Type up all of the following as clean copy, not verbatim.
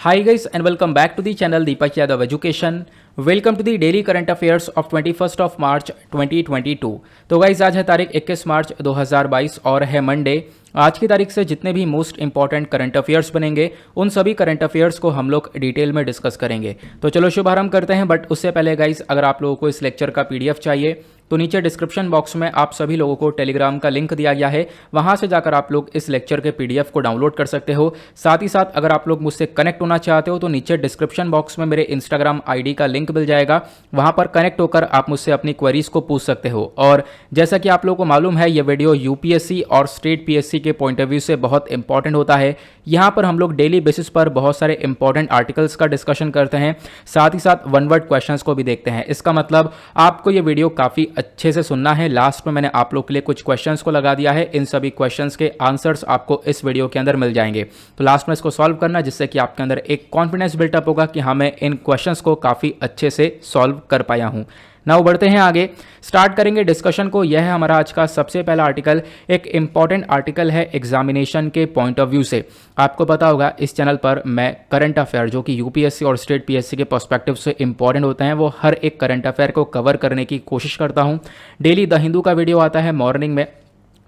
Hi guys and welcome back to the channel Deepak Yadav Education. Welcome to the daily current affairs of 21 of March 2022। तो guys आज है तारीख 21 मार्च 2022 और है Monday. आज की तारीख से जितने भी मोस्ट इंपॉर्टेंट करंट अफेयर्स बनेंगे उन सभी करंट अफेयर्स को हम लोग डिटेल में डिस्कस करेंगे। तो चलो शुभारंभ करते हैं। बट उससे पहले गाइज अगर आप लोगों को इस लेक्चर का पीडीएफ चाहिए तो नीचे डिस्क्रिप्शन बॉक्स में आप सभी लोगों को टेलीग्राम का लिंक दिया गया है, वहां से जाकर आप लोग इस लेक्चर के पीडीएफ को डाउनलोड कर सकते हो। साथ ही साथ अगर आप लोग मुझसे कनेक्ट होना चाहते हो तो नीचे डिस्क्रिप्शन बॉक्स में मेरे इंस्टाग्राम आईडी का लिंक मिल जाएगा, वहां पर कनेक्ट होकर आप मुझसे अपनी क्वेरीज को पूछ सकते हो। और जैसा कि आप लोगों को मालूम है, ये वीडियो यूपीएससी और स्टेट पीएससी के पॉइंट ऑफ व्यू से बहुत इंपॉर्टेंट होता है। यहाँ पर हम लोग डेली बेसिस पर बहुत सारे इंपॉर्टेंट आर्टिकल्स का डिस्कशन करते हैं, साथ ही साथ वन वर्ड क्वेश्चंस को भी देखते हैं। इसका मतलब आपको ये वीडियो काफ़ी अच्छे से सुनना है। लास्ट में मैंने आप लोग के लिए कुछ क्वेश्चंस को लगा दिया है, इन सभी क्वेश्चंस के आंसर्स आपको इस वीडियो के अंदर मिल जाएंगे। तो लास्ट में इसको सॉल्व करना, जिससे कि आपके अंदर एक कॉन्फिडेंस बिल्टअप होगा कि हाँ, मैं इन क्वेश्चंस को काफ़ी अच्छे से सॉल्व कर पाया हूँ। नाउ बढ़ते हैं आगे, स्टार्ट करेंगे डिस्कशन को। यह है हमारा आज का सबसे पहला आर्टिकल। एक इंपॉर्टेंट आर्टिकल है एग्जामिनेशन के पॉइंट ऑफ व्यू से। आपको पता होगा इस चैनल पर मैं करंट अफेयर जो कि यूपीएससी और स्टेट पीएससी के पर्सपेक्टिव से इंपॉर्टेंट होते हैं, वो हर एक करंट अफेयर को कवर करने की कोशिश करता हूँ। डेली द हिंदू का वीडियो आता है मॉर्निंग में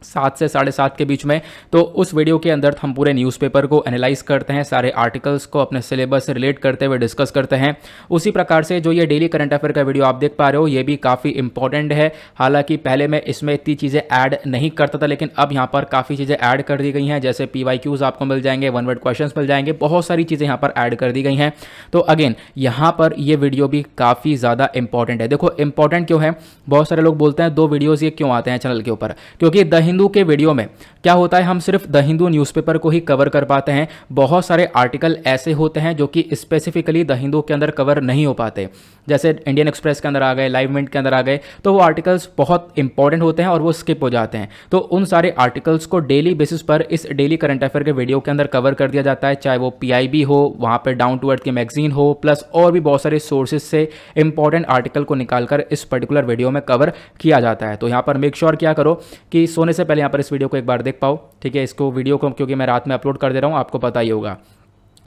7 से 7:30 के बीच में। तो उस वीडियो के अंदर हम पूरे न्यूज़पेपर को एनालाइज करते हैं, सारे आर्टिकल्स को अपने सिलेबस से रिलेट करते हुए डिस्कस करते हैं। उसी प्रकार से जो ये डेली करंट अफेयर का वीडियो आप देख पा रहे हो, ये भी काफ़ी इंपॉर्टेंट है। हालांकि पहले मैं इसमें इतनी चीज़ें ऐड नहीं करता था, लेकिन अब यहाँ पर काफ़ी चीज़ें ऐड कर दी गई हैं। जैसे PYQs आपको मिल जाएंगे, वन वर्ड क्वेश्चन मिल जाएंगे, बहुत सारी चीज़ें यहाँ पर ऐड कर दी गई हैं। तो अगेन यहाँ पर ये वीडियो भी काफ़ी ज़्यादा इंपॉर्टेंट है। देखो इंपॉर्टेंट क्यों है, बहुत सारे लोग बोलते हैं 2 वीडियोज़ ये क्यों आते हैं चैनल के ऊपर, क्योंकि द हिंदू के वीडियो में क्या होता है, हम सिर्फ द हिंदू न्यूज़पेपर को ही कवर कर पाते हैं। बहुत सारे आर्टिकल ऐसे होते हैं जो कि स्पेसिफिकली द हिंदू के अंदर कवर नहीं हो पाते, जैसे इंडियन एक्सप्रेस के अंदर आ गए, लाइव मिनट के अंदर आ गए। तो वो आर्टिकल्स बहुत इंपॉर्टेंट होते हैं और वो स्किप हो जाते हैं। तो उन सारे आर्टिकल्स को डेली बेसिस पर इस डेली करंट अफेयर के वीडियो के अंदर कवर कर दिया जाता है, चाहे वो PIB हो, वहाँ पर डाउन टू अर्थ की मैगजीन हो, प्लस और भी बहुत सारे सोर्सेज से इंपॉर्टेंट आर्टिकल को निकालकर इस पर्टिकुलर वीडियो में कवर किया जाता है। तो यहाँ पर मेक श्योर क्या करो कि सोने से पहले यहाँ पर इस वीडियो को एक बार देख पाओ, ठीक है। इसको वीडियो को क्योंकि मैं रात में अपलोड कर दे रहा हूँ, आपको पता ही होगा।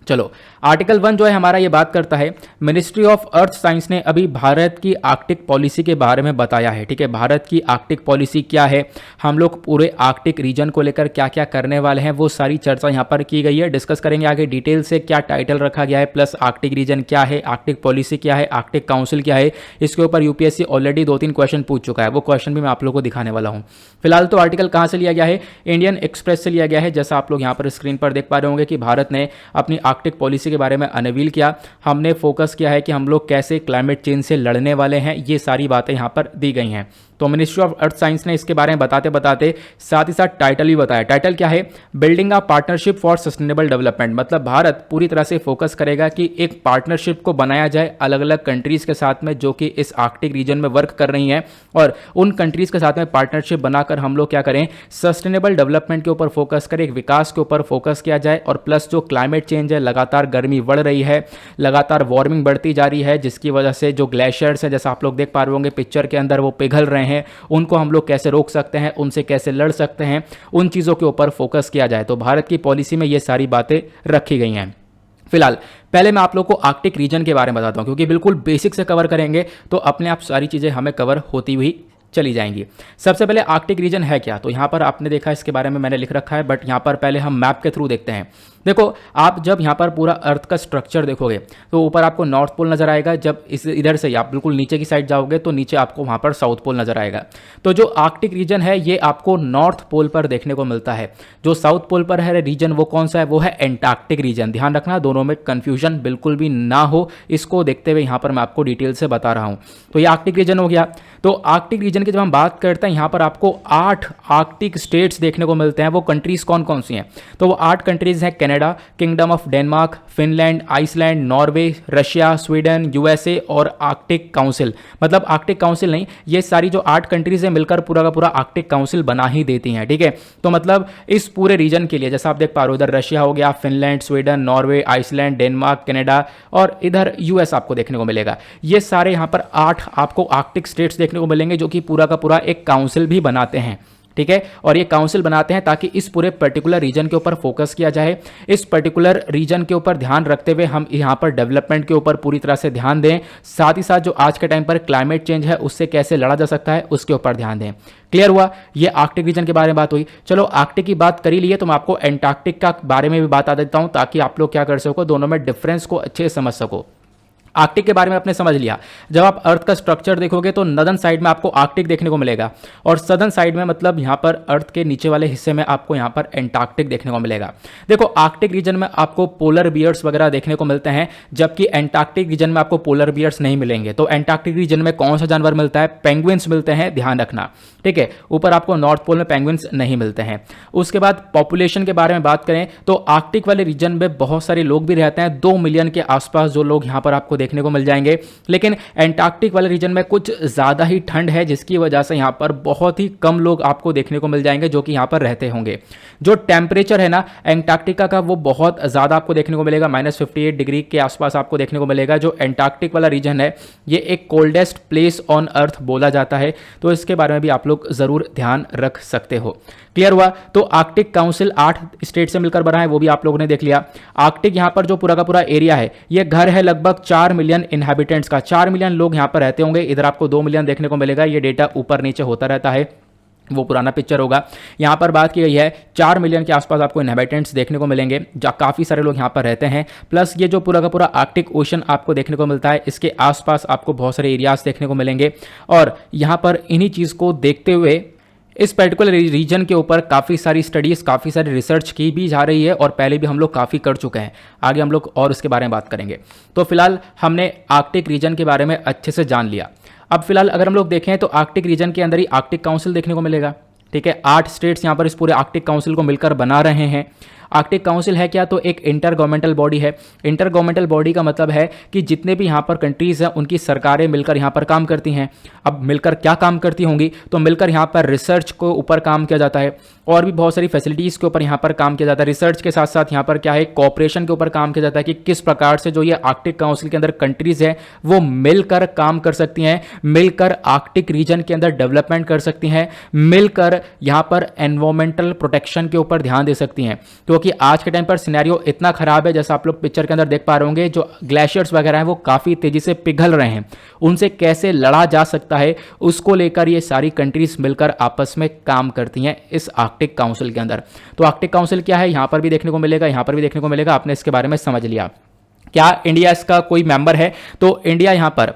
चलो आर्टिकल 1 जो है हमारा, ये बात करता है मिनिस्ट्री ऑफ अर्थ साइंस ने अभी भारत की आर्कटिक पॉलिसी के बारे में बताया है, ठीक है। भारत की आर्कटिक पॉलिसी क्या है, हम लोग पूरे आर्कटिक रीजन को लेकर क्या क्या करने वाले हैं, वो सारी चर्चा यहाँ पर की गई है। डिस्कस करेंगे आगे डिटेल से क्या टाइटल रखा गया है, प्लस आर्कटिक रीजन क्या है, आर्कटिक पॉलिसी क्या है, आर्कटिक काउंसिल क्या है। इसके ऊपर यूपीएससी ऑलरेडी 2-3 क्वेश्चन पूछ चुका है, वो क्वेश्चन भी मैं आप लोगों को दिखाने वाला हूँ। फिलहाल तो आर्टिकल कहाँ से लिया गया है, इंडियन एक्सप्रेस से लिया गया है। जैसा आप लोग यहाँ पर स्क्रीन पर देख पा रहे होंगे कि भारत ने अपनी आर्कटिक पॉलिसी के बारे में अनवील किया। हमने फोकस किया है कि हम लोग कैसे क्लाइमेट चेंज से लड़ने वाले हैं, ये सारी बातें यहाँ पर दी गई हैं। तो मिनिस्ट्री ऑफ अर्थ साइंस ने इसके बारे में बताते बताते साथ ही साथ टाइटल भी बताया। टाइटल क्या है, building a partnership for sustainable development. मतलब भारत पूरी तरह से फोकस करेगा कि एक पार्टनरशिप को बनाया जाए अलग अलग कंट्रीज के साथ में जो कि इस आर्कटिक रीजन में वर्क कर रही हैं, और उन कंट्रीज के साथ में पार्टनरशिप बनाकर हम लोग क्या करें, सस्टेनेबल डेवलपमेंट के ऊपर फोकस करें, एक विकास के ऊपर फोकस किया जाए। और प्लस जो क्लाइमेट चेंज है, लगातार गर्मी बढ़ रही है, लगातार वार्मिंग बढ़ती जा रही है, जिसकी वजह से जो ग्लेशियर्स हैं, जैसा आप लोग देख पा रहे होंगे पिक्चर के अंदर, वो पिघल रहे हैं, उनको हम लोग कैसे रोक सकते हैं, उनसे कैसे लड़ सकते हैं, उन चीज़ों के ऊपर फोकस किया जाए। तो भारत की पॉलिसी में ये सारी बातें रखी गई हैं। फिलहाल पहले मैं आप लोग को आर्कटिक रीजन के बारे में बताता हूं, क्योंकि बिल्कुल बेसिक से कवर करेंगे तो अपने आप सारी चीज़ें हमें कवर होती हुई चली जाएंगी। सबसे पहले आर्कटिक रीजन है क्या, तो यहाँ पर आपने देखा इसके बारे में मैंने लिख रखा है, बट यहाँ पर पहले हम मैप के थ्रू देखते हैं। देखो आप जब यहाँ पर पूरा अर्थ का स्ट्रक्चर देखोगे तो ऊपर आपको नॉर्थ पोल नजर आएगा। जब इस इधर से आप बिल्कुल नीचे की साइड जाओगे तो नीचे आपको वहाँ पर साउथ पोल नजर आएगा। तो जो आर्कटिक रीजन है ये आपको नॉर्थ पोल पर देखने को मिलता है। जो साउथ पोल पर है रीजन वो कौन सा है, वो है एंटार्क्टिक रीजन। ध्यान रखना, दोनों में कंफ्यूजन बिल्कुल भी ना हो, इसको देखते हुए यहाँ पर मैं आपको डिटेल से बता रहा हूँ। तो ये आर्कटिक रीजन हो गया। तो आर्कटिक रीजन की जब हम बात करते हैं, यहाँ पर आपको 8 आर्कटिक स्टेट्स देखने को मिलते हैं। वो कंट्रीज कौन कौन सी हैं, तो वो 8 कंट्रीज हैं, Canada, kingdom of Denmark, Finland, Iceland, Norway, Russia, Sweden, USA और आर्कटिक काउंसिल। मतलब आर्कटिक काउंसिल नहीं, ये सारी जो 8 कंट्रीज हैं मिलकर पूरा का पूरा आर्कटिक काउंसिल बना ही देती हैं, ठीक है। तो मतलब इस पूरे रीजन के लिए जैसा आप देख पा रहे हो, इधर रशिया हो गया, Finland, Sweden, Norway, Iceland, Denmark, Canada और इधर US आपको देखने को मिलेगा। ये सारे यहाँ पर 8 आपको आर्कटिक स्टेट्स देखने को मिलेंगे जो कि पूरा का पूरा एक काउंसिल भी बनाते हैं, ठीक है। और ये काउंसिल बनाते हैं ताकि इस पूरे पर्टिकुलर रीजन के ऊपर फोकस किया जाए, इस पर्टिकुलर रीजन के ऊपर ध्यान रखते हुए हम यहाँ पर डेवलपमेंट के ऊपर पूरी तरह से ध्यान दें, साथ ही साथ जो आज के टाइम पर क्लाइमेट चेंज है उससे कैसे लड़ा जा सकता है उसके ऊपर ध्यान दें। क्लियर हुआ? ये आर्कटिक रीजन के बारे में बात हुई। चलो आर्कटिक की बात करी ली है तो मैं आपको एंटार्क्टिक का बारे में भी बता देता हूं ताकि आप लोग क्या कर सको, दोनों में डिफरेंस को अच्छे से समझ सको। आर्कटिक के बारे में आपने समझ लिया। जब आप अर्थ का स्ट्रक्चर देखोगे तो नदर्न साइड में आपको आर्कटिक देखने को मिलेगा और सदर्न साइड में मतलब यहां पर अर्थ के नीचे वाले हिस्से में आपको यहां पर एंटार्क्टिक देखने को मिलेगा। देखो आर्कटिक रीजन में आपको पोलर बियर्स वगैरह देखने को मिलते हैं, जबकि एंटार्क्टिक रीजन में आपको पोलर बियर्स नहीं मिलेंगे। तो एंटार्क्टिक रीजन में कौन सा जानवर मिलता है? पेंगुइन्स मिलते हैं, ध्यान रखना, ठीक है। ऊपर आपको नॉर्थ पोल में पेंगुइन्स नहीं मिलते हैं। उसके बाद पॉपुलेशन के बारे में बात करें तो आर्कटिक वाले रीजन में बहुत सारे लोग भी रहते हैं, 2 मिलियन के आसपास जो लोग यहां पर आपको देखने को मिल जाएंगे। लेकिन एंटार्क्टिक वाले रीजन में कुछ ज्यादा ही ठंड है जिसकी वजह से यहां पर बहुत ही कम लोग आपको देखने को मिल जाएंगे जो कि यहां पर रहते होंगे। जो टेम्परेचर है ना एंटार्क्टिका का वो बहुत ज्यादा आपको देखने को मिलेगा, -58 डिग्री के आसपास आपको देखने को मिलेगा। जो एंटार्क्टिक वाला रीजन है ये एक कोल्डेस्ट प्लेस ऑन अर्थ बोला जाता है, तो इसके बारे में भी आप लोग जरूर ध्यान रख सकते हो। क्लियर हुआ? तो आर्कटिक काउंसिल 8 स्टेट से मिलकर बना है, वो भी आप लोगों ने देख लिया। आर्कटिक यहां पर जो पूरा का पूरा एरिया है ये घर है लगभग 4 मिलियन इनहैबिटेंट्स का, 4 मिलियन लोग यहां पर रहते होंगे। इधर आपको 2 मिलियन देखने को मिलेगा, ये डेटा ऊपर नीचे होता रहता है, वो पुराना पिक्चर होगा। यहां पर बात की गई है 4 मिलियन के आसपास आपको इनहैबिटेंट्स देखने को मिलेंगे, जहाँ काफ़ी सारे लोग यहां पर रहते हैं। प्लस ये जो पूरा का पूरा आर्कटिक ओशन आपको देखने को मिलता है इसके आसपास आपको बहुत सारे एरियाज देखने को मिलेंगे। और यहां पर इन्हीं चीज़ को देखते हुए इस पर्टिकुलर रीजन के ऊपर काफ़ी सारी स्टडीज़, काफ़ी सारी रिसर्च की भी जा रही है और पहले भी हम लोग काफ़ी कर चुके हैं। आगे हम लोग और उसके बारे में बात करेंगे। तो फिलहाल हमने आर्कटिक रीजन के बारे में अच्छे से जान लिया। अब फिलहाल अगर हम लोग देखें तो आर्कटिक रीजन के अंदर ही आर्कटिक काउंसिल देखने को मिलेगा, ठीक है। 8 स्टेट्स यहाँ पर इस पूरे आर्कटिक काउंसिल को मिलकर बना रहे हैं। आर्कटिक काउंसिल है क्या? तो एक इंटर गवर्नमेंटल बॉडी है। इंटर गवर्नमेंटल बॉडी का मतलब है कि जितने भी यहाँ पर कंट्रीज हैं उनकी सरकारें मिलकर यहाँ पर काम करती हैं। अब मिलकर क्या काम करती होंगी? तो मिलकर यहाँ पर रिसर्च को ऊपर काम किया जाता है और भी बहुत सारी फैसिलिटीज़ के ऊपर यहाँ पर काम किया जाता है। रिसर्च के साथ साथ यहाँ पर क्या है, कोऑपरेशन के ऊपर काम किया जाता है कि किस प्रकार से जो ये आर्कटिक काउंसिल के अंदर कंट्रीज है वो मिलकर काम कर सकती हैं, मिलकर आर्कटिक रीजन के अंदर डेवलपमेंट कर सकती हैं, मिलकर यहाँ पर एनवायरमेंटल प्रोटेक्शन के ऊपर ध्यान दे सकती हैं। क्योंकि आज के टाइम पर सिनेरियो इतना खराब है, जैसा आप लोग पिक्चर के अंदर देख पा रहे होंगे, जो ग्लेशियर्स वगैरह हैं वो काफ़ी तेजी से पिघल रहे हैं, उनसे कैसे लड़ा जा सकता है उसको लेकर ये सारी कंट्रीज मिलकर आपस में काम करती हैं इस आर्कटिक काउंसिल के अंदर। तो आर्कटिक काउंसिल क्या है, यहां पर भी देखने को मिलेगा, यहां पर भी देखने को मिलेगा। आपने इसके बारे में समझ लिया। क्या इंडिया इसका कोई मेंबर है? तो इंडिया यहां पर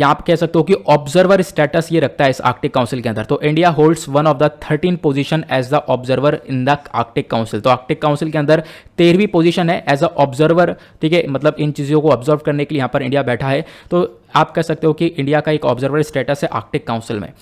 आप कह सकते हो कि ऑब्जर्वर स्टेटस ये रखता है इस आर्कटिक काउंसिल के अंदर। तो India holds one of the 13 position as the observer in the Arctic Council. तो आर्कटिक काउंसिल के अंदर 13वीं पोजीशन है एज अ ऑब्जर्वर, ठीक है। मतलब इन चीज़ों को ऑब्जर्व करने के लिए यहाँ पर इंडिया बैठा है। तो आप कह सकते हो कि इंडिया का एक ऑब्जर्वर स्टेटस है आर्कटिक काउंसिल में।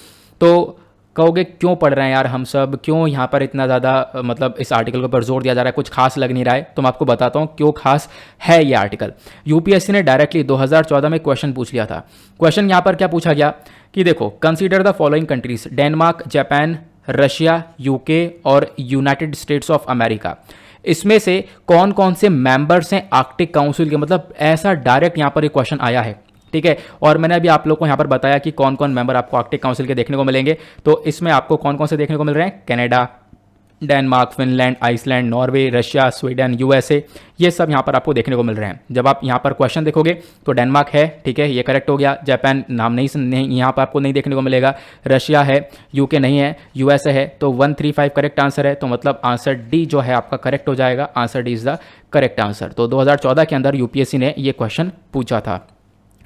तो कहोगे क्यों पढ़ रहे हैं यार हम सब, क्यों यहाँ पर इतना ज़्यादा मतलब इस आर्टिकल के ऊपर जोर दिया जा रहा है, कुछ खास लग नहीं रहा है। तो मैं आपको बताता हूँ क्यों खास है ये आर्टिकल। यूपीएससी ने डायरेक्टली 2014 में क्वेश्चन पूछ लिया था। क्वेश्चन यहाँ पर क्या पूछा गया कि देखो, consider the following countries, Denmark, Japan, Russia, UK और यूनाइटेड स्टेट्स ऑफ अमेरिका। इसमें से कौन कौन से मेंबर्स हैं आर्कटिक काउंसिल के? मतलब ऐसा डायरेक्ट यहाँ पर एक क्वेश्चन आया है, ठीक है। और मैंने अभी आप लोग को यहाँ पर बताया कि कौन कौन मेंबर आपको आर्कटिक काउंसिल के देखने को मिलेंगे। तो इसमें आपको कौन कौन से देखने को मिल रहे हैं? Canada, Denmark, Finland, Iceland, Norway, Russia, Sweden, USA, ये सब यहाँ पर आपको देखने को मिल रहे हैं। जब आप यहाँ पर क्वेश्चन देखोगे तो डेनमार्क है, ठीक है, ये करेक्ट हो गया। जापान नाम नहीं यहाँ पर आपको नहीं देखने को मिलेगा। रशिया है, यूके नहीं है, यूएसए है। तो 135 करेक्ट आंसर है। तो मतलब आंसर डी जो है आपका करेक्ट हो जाएगा। Answer D is the correct answer. तो 2014 के अंदर यूपीएससी ने ये क्वेश्चन पूछा था।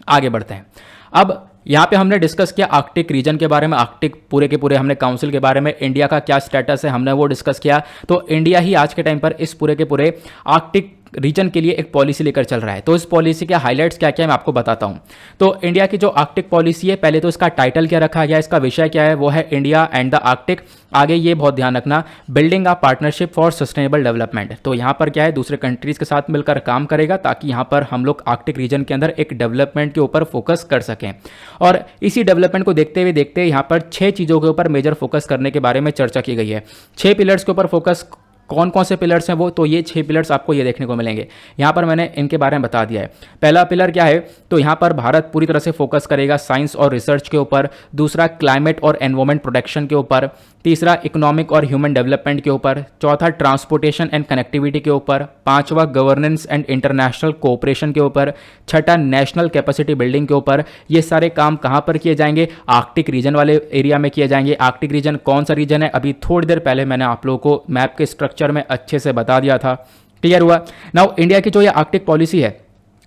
आगे बढ़ते हैं। अब यहाँ पे हमने डिस्कस किया आर्कटिक रीजन के बारे में, आर्कटिक पूरे के पूरे हमने काउंसिल के बारे में, इंडिया का क्या स्टेटस है हमने वो डिस्कस किया। तो इंडिया ही आज के टाइम पर इस पूरे के पूरे आर्कटिक रीजन के लिए एक पॉलिसी लेकर चल रहा है। तो इस पॉलिसी के हाइलाइट्स क्या क्या है मैं आपको बताता हूं। तो इंडिया की जो आर्कटिक पॉलिसी है, पहले तो इसका टाइटल क्या रखा गया, इसका विषय क्या है, वो है इंडिया एंड द आर्कटिक। आगे ये बहुत ध्यान रखना, building a partnership for sustainable development. तो यहाँ पर क्या है, दूसरे कंट्रीज के साथ मिलकर काम करेगा ताकि यहाँ पर हम लोग आर्कटिक रीजन के अंदर एक डेवलपमेंट के ऊपर फोकस कर सकें। और इसी डेवलपमेंट को देखते हुए यहाँ पर 6 चीज़ों के ऊपर मेजर फोकस करने के बारे में चर्चा की गई है। 6 पिलर्स के ऊपर फोकस कौन कौन से पिलर्स हैं वो, तो ये 6 पिलर्स आपको ये देखने को मिलेंगे। यहाँ पर मैंने इनके बारे में बता दिया है। पहला पिलर क्या है, तो यहाँ पर भारत पूरी तरह से फोकस करेगा साइंस और रिसर्च के ऊपर। दूसरा क्लाइमेट और एनवायरमेंट प्रोटेक्शन के ऊपर। तीसरा इकोनॉमिक और ह्यूमन डेवलपमेंट के ऊपर। चौथा ट्रांसपोर्टेशन एंड कनेक्टिविटी के ऊपर। पांचवा गवर्नेंस एंड इंटरनेशनल कोऑपरेशन के ऊपर। छठा नेशनल कैपेसिटी बिल्डिंग के ऊपर। ये सारे काम कहाँ पर किए जाएंगे, आर्कटिक रीजन वाले एरिया में किए जाएंगे। आर्कटिक रीजन कौन सा रीजन है, अभी थोड़ी देर पहले मैंने आप लोगों को मैप के स्ट्रक्चर में अच्छे से बता दिया था। क्लियर हुआ। नाउ इंडिया की जो ये आर्कटिक पॉलिसी है,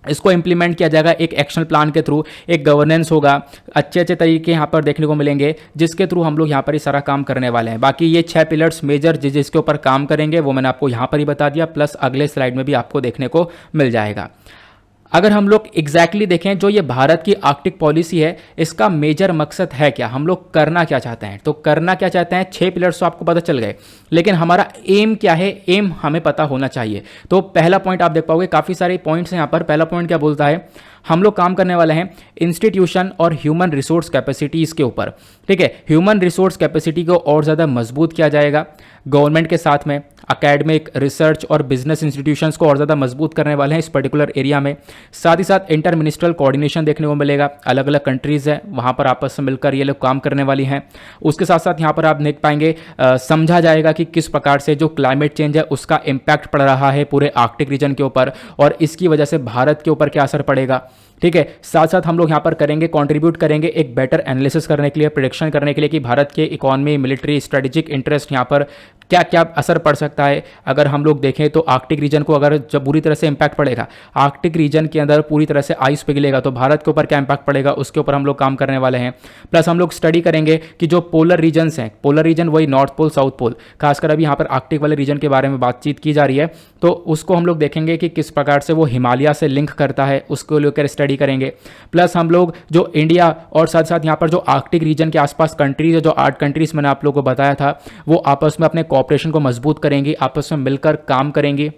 इसको इंप्लीमेंट किया जाएगा एक एक्शन प्लान के थ्रू। एक गवर्नेंस होगा, अच्छे अच्छे तरीके यहाँ पर देखने को मिलेंगे, जिसके थ्रू हम लोग यहाँ पर ही सारा काम करने वाले हैं। बाकी ये 6 पिलर्स मेजर जिसके ऊपर काम करेंगे वो मैंने आपको यहाँ पर ही बता दिया, प्लस अगले स्लाइड में भी आपको देखने को मिल जाएगा। अगर हम लोग एग्जैक्टली देखें, जो ये भारत की आर्कटिक पॉलिसी है, इसका मेजर मकसद है क्या, हम लोग करना क्या चाहते हैं, तो करना क्या चाहते हैं, 6 पिलर्स तो आपको पता चल गए, लेकिन हमारा एम क्या है, एम हमें पता होना चाहिए। तो पहला पॉइंट आप देख पाओगे, काफ़ी सारे पॉइंट्स हैं यहाँ पर। पहला पॉइंट क्या बोलता है, हम लोग काम करने वाले हैं इंस्टीट्यूशन और ह्यूमन रिसोर्स कैपेसिटीज़ के ऊपर। ठीक है, ह्यूमन रिसोर्स कैपेसिटी को और ज़्यादा मजबूत किया जाएगा। गवर्नमेंट के साथ में एकेडमिक, रिसर्च और बिजनेस इंस्टीट्यूशंस को और ज़्यादा मजबूत करने वाले हैं इस पर्टिकुलर एरिया में। साथ ही साथ इंटर मिनिस्ट्रियल कोऑर्डिनेशन देखने को मिलेगा, अलग अलग कंट्रीज़ हैं वहाँ पर आपस में मिलकर ये लोग काम करने वाली हैं। उसके साथ साथ यहाँ पर आप देख पाएंगे समझा जाएगा कि किस प्रकार से जो क्लाइमेट चेंज है उसका इम्पैक्ट पड़ रहा है पूरे आर्कटिक रीजन के ऊपर, और इसकी वजह से भारत के ऊपर क्या असर पड़ेगा। ठीक है, साथ साथ हम लोग यहाँ पर करेंगे, कंट्रीब्यूट करेंगे एक बेटर एनालिसिस करने के लिए, प्रेडिक्शन करने के लिए कि भारत के इकोनॉमी, मिलिट्री, स्ट्रेटेजिक इंटरेस्ट यहाँ पर क्या क्या असर पड़ सकता है। अगर हम लोग देखें तो आर्कटिक रीजन को अगर जब बुरी तरह से इंपैक्ट पड़ेगा, आर्कटिक रीजन के अंदर पूरी तरह से आइस पिघलेगा, तो भारत के ऊपर क्या इंपैक्ट पड़ेगा, उसके ऊपर हम लोग काम करने वाले हैं। प्लस हम लोग स्टडी करेंगे कि जो पोलर रीजन्स हैं, पोलर रीजन वही नॉर्थ पोल, साउथ पोल, खासकर अभी यहाँ पर आर्कटिक वाले रीजन के बारे में बातचीत की जा रही है, तो उसको हम लोग देखेंगे कि किस प्रकार से वो हिमालय से लिंक करता है, उसको लेकर स्टडी करेंगे। प्लस हम लोग जो इंडिया और साथ साथ यहाँ पर जो आर्कटिक रीजन के आसपास कंट्रीज है, जो 8 कंट्रीज मैंने आप लोगों को बताया था, वो आपस में अपने कोऑपरेशन को मजबूत करेंगी, आपस में मिलकर काम करेंगी।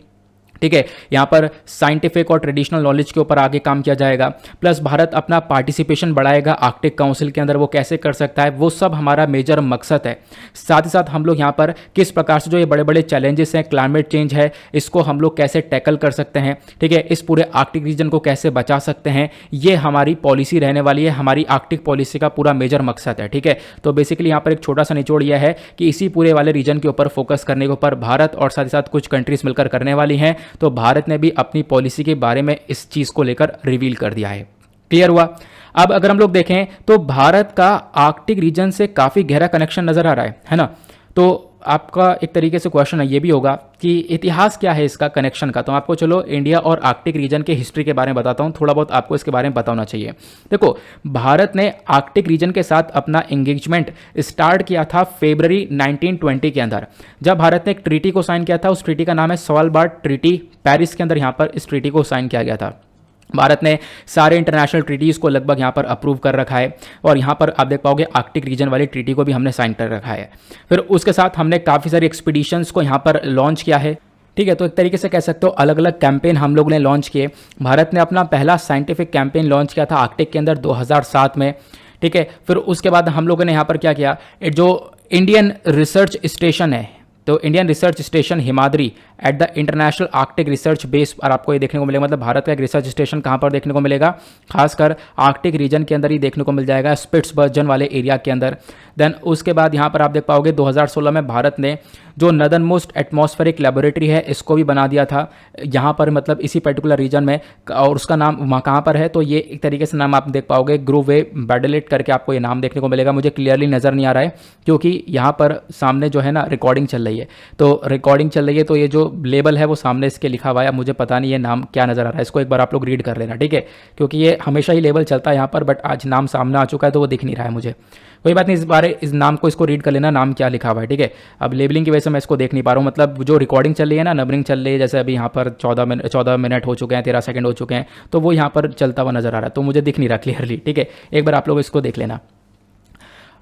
ठीक है, यहाँ पर साइंटिफिक और ट्रेडिशनल नॉलेज के ऊपर आगे काम किया जाएगा। प्लस भारत अपना पार्टिसिपेशन बढ़ाएगा आर्कटिक काउंसिल के अंदर, वो कैसे कर सकता है, वो सब हमारा मेजर मकसद है। साथ ही साथ हम लोग यहाँ पर किस प्रकार से जो ये बड़े बड़े चैलेंजेस हैं, क्लाइमेट चेंज है, इसको हम लोग कैसे टैकल कर सकते हैं। ठीक है, इस पूरे आर्कटिक रीजन को कैसे बचा सकते हैं, ये हमारी पॉलिसी रहने वाली है, हमारी आर्कटिक पॉलिसी का पूरा मेजर मकसद है। ठीक है, तो बेसिकली यहाँ पर एक छोटा सा निचोड़ यह है कि इसी पूरे वाले रीजन के ऊपर फोकस करने के ऊपर भारत और साथ ही साथ कुछ कंट्रीज मिलकर करने वाली हैं। तो भारत ने भी अपनी पॉलिसी के बारे में इस चीज को लेकर रिवील कर दिया है। क्लियर हुआ। अब अगर हम लोग देखें तो भारत का आर्कटिक रीजन से काफी गहरा कनेक्शन नजर आ रहा है ना। तो आपका एक तरीके से क्वेश्चन है ये भी होगा कि इतिहास क्या है इसका कनेक्शन का। तो आपको चलो इंडिया और आर्कटिक रीजन के हिस्ट्री के बारे में बताता हूँ, थोड़ा बहुत आपको इसके बारे में पता होना चाहिए। देखो, भारत ने आर्कटिक रीजन के साथ अपना एंगेजमेंट स्टार्ट किया था फरवरी 1920 के अंदर, जब भारत ने एक ट्रीटी को साइन किया था। उस ट्रीटी का नाम है स्वालबार्ड ट्रीटी, पेरिस के अंदर यहाँ पर इस ट्रीटी को साइन किया गया था। भारत ने सारे इंटरनेशनल ट्रीटीज़ को लगभग यहाँ पर अप्रूव कर रखा है, और यहाँ पर आप देख पाओगे आर्कटिक रीजन वाली ट्रीटी को भी हमने साइन कर रखा है। फिर उसके साथ हमने काफ़ी सारी एक्सपीडिशंस को यहाँ पर लॉन्च किया है। ठीक है, तो एक तरीके से कह सकते हो अलग अलग कैंपेन हम लोग ने लॉन्च किए। भारत ने अपना पहला साइंटिफिक कैंपेन लॉन्च किया था आर्कटिक के अंदर 2007 में। ठीक है, फिर उसके बाद हम लोगों ने यहाँ पर क्या किया, जो इंडियन रिसर्च स्टेशन है, तो Indian research station Himadri at the international Arctic research base पर आपको ये देखने को मिलेगा। मतलब भारत का एक रिसर्च स्टेशन कहाँ पर देखने को मिलेगा, खासकर आर्कटिक रीजन के अंदर ही देखने को मिल जाएगा, स्पिट्सबर्जन वाले एरिया के अंदर। देन उसके बाद यहाँ पर आप देख पाओगे 2016 में भारत ने जो नदर्न मोस्ट एटमॉस्फेरिक लेबोरेटरी है इसको भी बना दिया था यहाँ पर, मतलब इसी पर्टिकुलर रीजन में, और उसका नाम वहाँ कहाँ पर है, तो ये एक तरीके से नाम आप देख पाओगे ग्रूवे बैडलेट करके आपको ये नाम देखने को मिलेगा। मुझे क्लियरली नज़र नहीं आ रहा है क्योंकि यहाँ पर सामने जो है ना रिकॉर्डिंग चल रही है, तो रिकॉर्डिंग चल रही है, तो ये जो लेबल है वो सामने इसके लिखा हुआ है, मुझे पता नहीं ये नाम क्या नज़र आ रहा है, इसको एक बार आप लोग रीड कर लेना। ठीक है, क्योंकि ये हमेशा ही लेबल चलता है यहाँ पर, बट आज नाम सामने आ चुका है तो वो दिख नहीं रहा है मुझे। कोई बात नहीं, इस नाम को इसको रीड कर लेना, नाम क्या लिखा हुआ है। ठीक है, अब लेबलिंग की वजह से मैं इसको देख नहीं पा रहा हूँ, मतलब जो रिकॉर्डिंग चल रही है ना, नंबरिंग चल रही है, जैसे अभी यहाँ पर 14 मिनट हो चुके हैं, 13 सेकंड हो चुके हैं, तो वो यहाँ पर चलता हुआ नज़र आ रहा है, तो मुझे दिख नहीं रहा क्लियरली। ठीक है, एक बार आप लोग इसको देख लेना।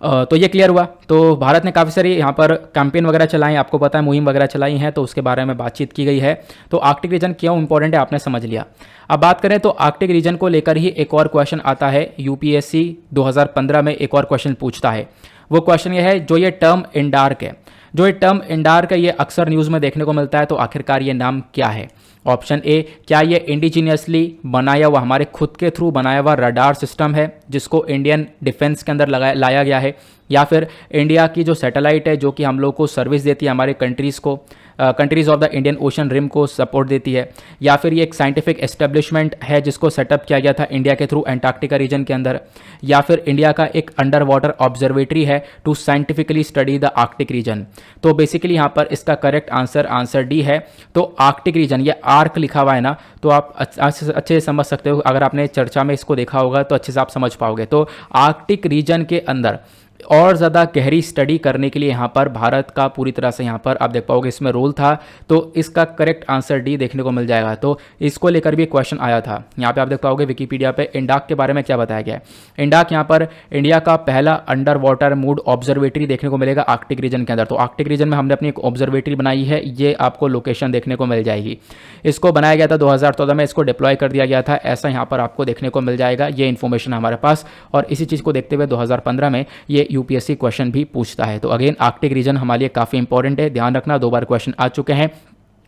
तो ये क्लियर हुआ। तो भारत ने काफ़ी सारी यहाँ पर कैंपेन वगैरह चलाई, आपको पता है मुहिम वगैरह चलाई हैं, तो उसके बारे में बातचीत की गई है। तो आर्कटिक रीजन क्यों इंपॉर्टेंट है आपने समझ लिया। अब बात करें तो आर्कटिक रीजन को लेकर ही एक और क्वेश्चन आता है, यूपीएससी 2015 में एक और क्वेश्चन पूछता है। वो क्वेश्चन ये है, जो ये टर्म इंडार्क है, जो ये टर्म इंडार का ये अक्सर न्यूज़ में देखने को मिलता है, तो आखिरकार ये नाम क्या है? ऑप्शन ए, क्या ये इंडिजीनियसली बनाया हुआ, हमारे खुद के थ्रू बनाया हुआ रडार सिस्टम है जिसको इंडियन डिफेंस के अंदर लाया गया है, या फिर इंडिया की जो सैटेलाइट है जो कि हम लोग को सर्विस देती है, हमारे countries of the Indian Ocean Rim को सपोर्ट देती है, या फिर ये एक साइंटिफिक एस्टेब्लिशमेंट है जिसको सेटअप किया गया था इंडिया के थ्रू एंटार्क्टिका रीजन के अंदर, या फिर इंडिया का एक अंडर वाटर ऑब्जर्वेटरी है to scientifically study the Arctic region. तो बेसिकली यहाँ पर इसका करेक्ट आंसर डी है। तो आर्कटिक रीजन, ये आर्क लिखा हुआ है ना, तो आप अच्छे से समझ सकते हो, अगर आपने चर्चा में इसको देखा होगा तो अच्छे से आप समझ पाओगे। तो आर्कटिक रीजन के अंदर और ज़्यादा गहरी स्टडी करने के लिए यहाँ पर भारत का पूरी तरह से यहाँ पर आप देख पाओगे इसमें रोल था। तो इसका करेक्ट आंसर डी देखने को मिल जाएगा। तो इसको लेकर भी क्वेश्चन आया था। यहाँ पे आप देख पाओगे विकिपीडिया पे इंडाक के बारे में क्या बताया गया है। इंडाक यहाँ पर इंडिया का पहला अंडर वाटर मूड ऑब्जर्वेटरी देखने को मिलेगा आर्कटिक रीजन के अंदर। तो आर्कटिक रीजन में हमने अपनी एक ऑब्जर्वेटरी बनाई है, ये आपको लोकेशन देखने को मिल जाएगी। इसको बनाया गया था 2014 में, इसको डिप्लॉय कर दिया गया था, ऐसा यहाँ पर आपको देखने को मिल जाएगा। ये इन्फॉर्मेशन हमारे पास, और इसी चीज़ को देखते हुए 2015 में ये यूपीएससी क्वेश्चन भी पूछता है। तो अगेन आर्कटिक रीजन हमारे लिए काफ़ी इंपॉर्टेंट है, ध्यान रखना। 2 बार क्वेश्चन आ चुके हैं,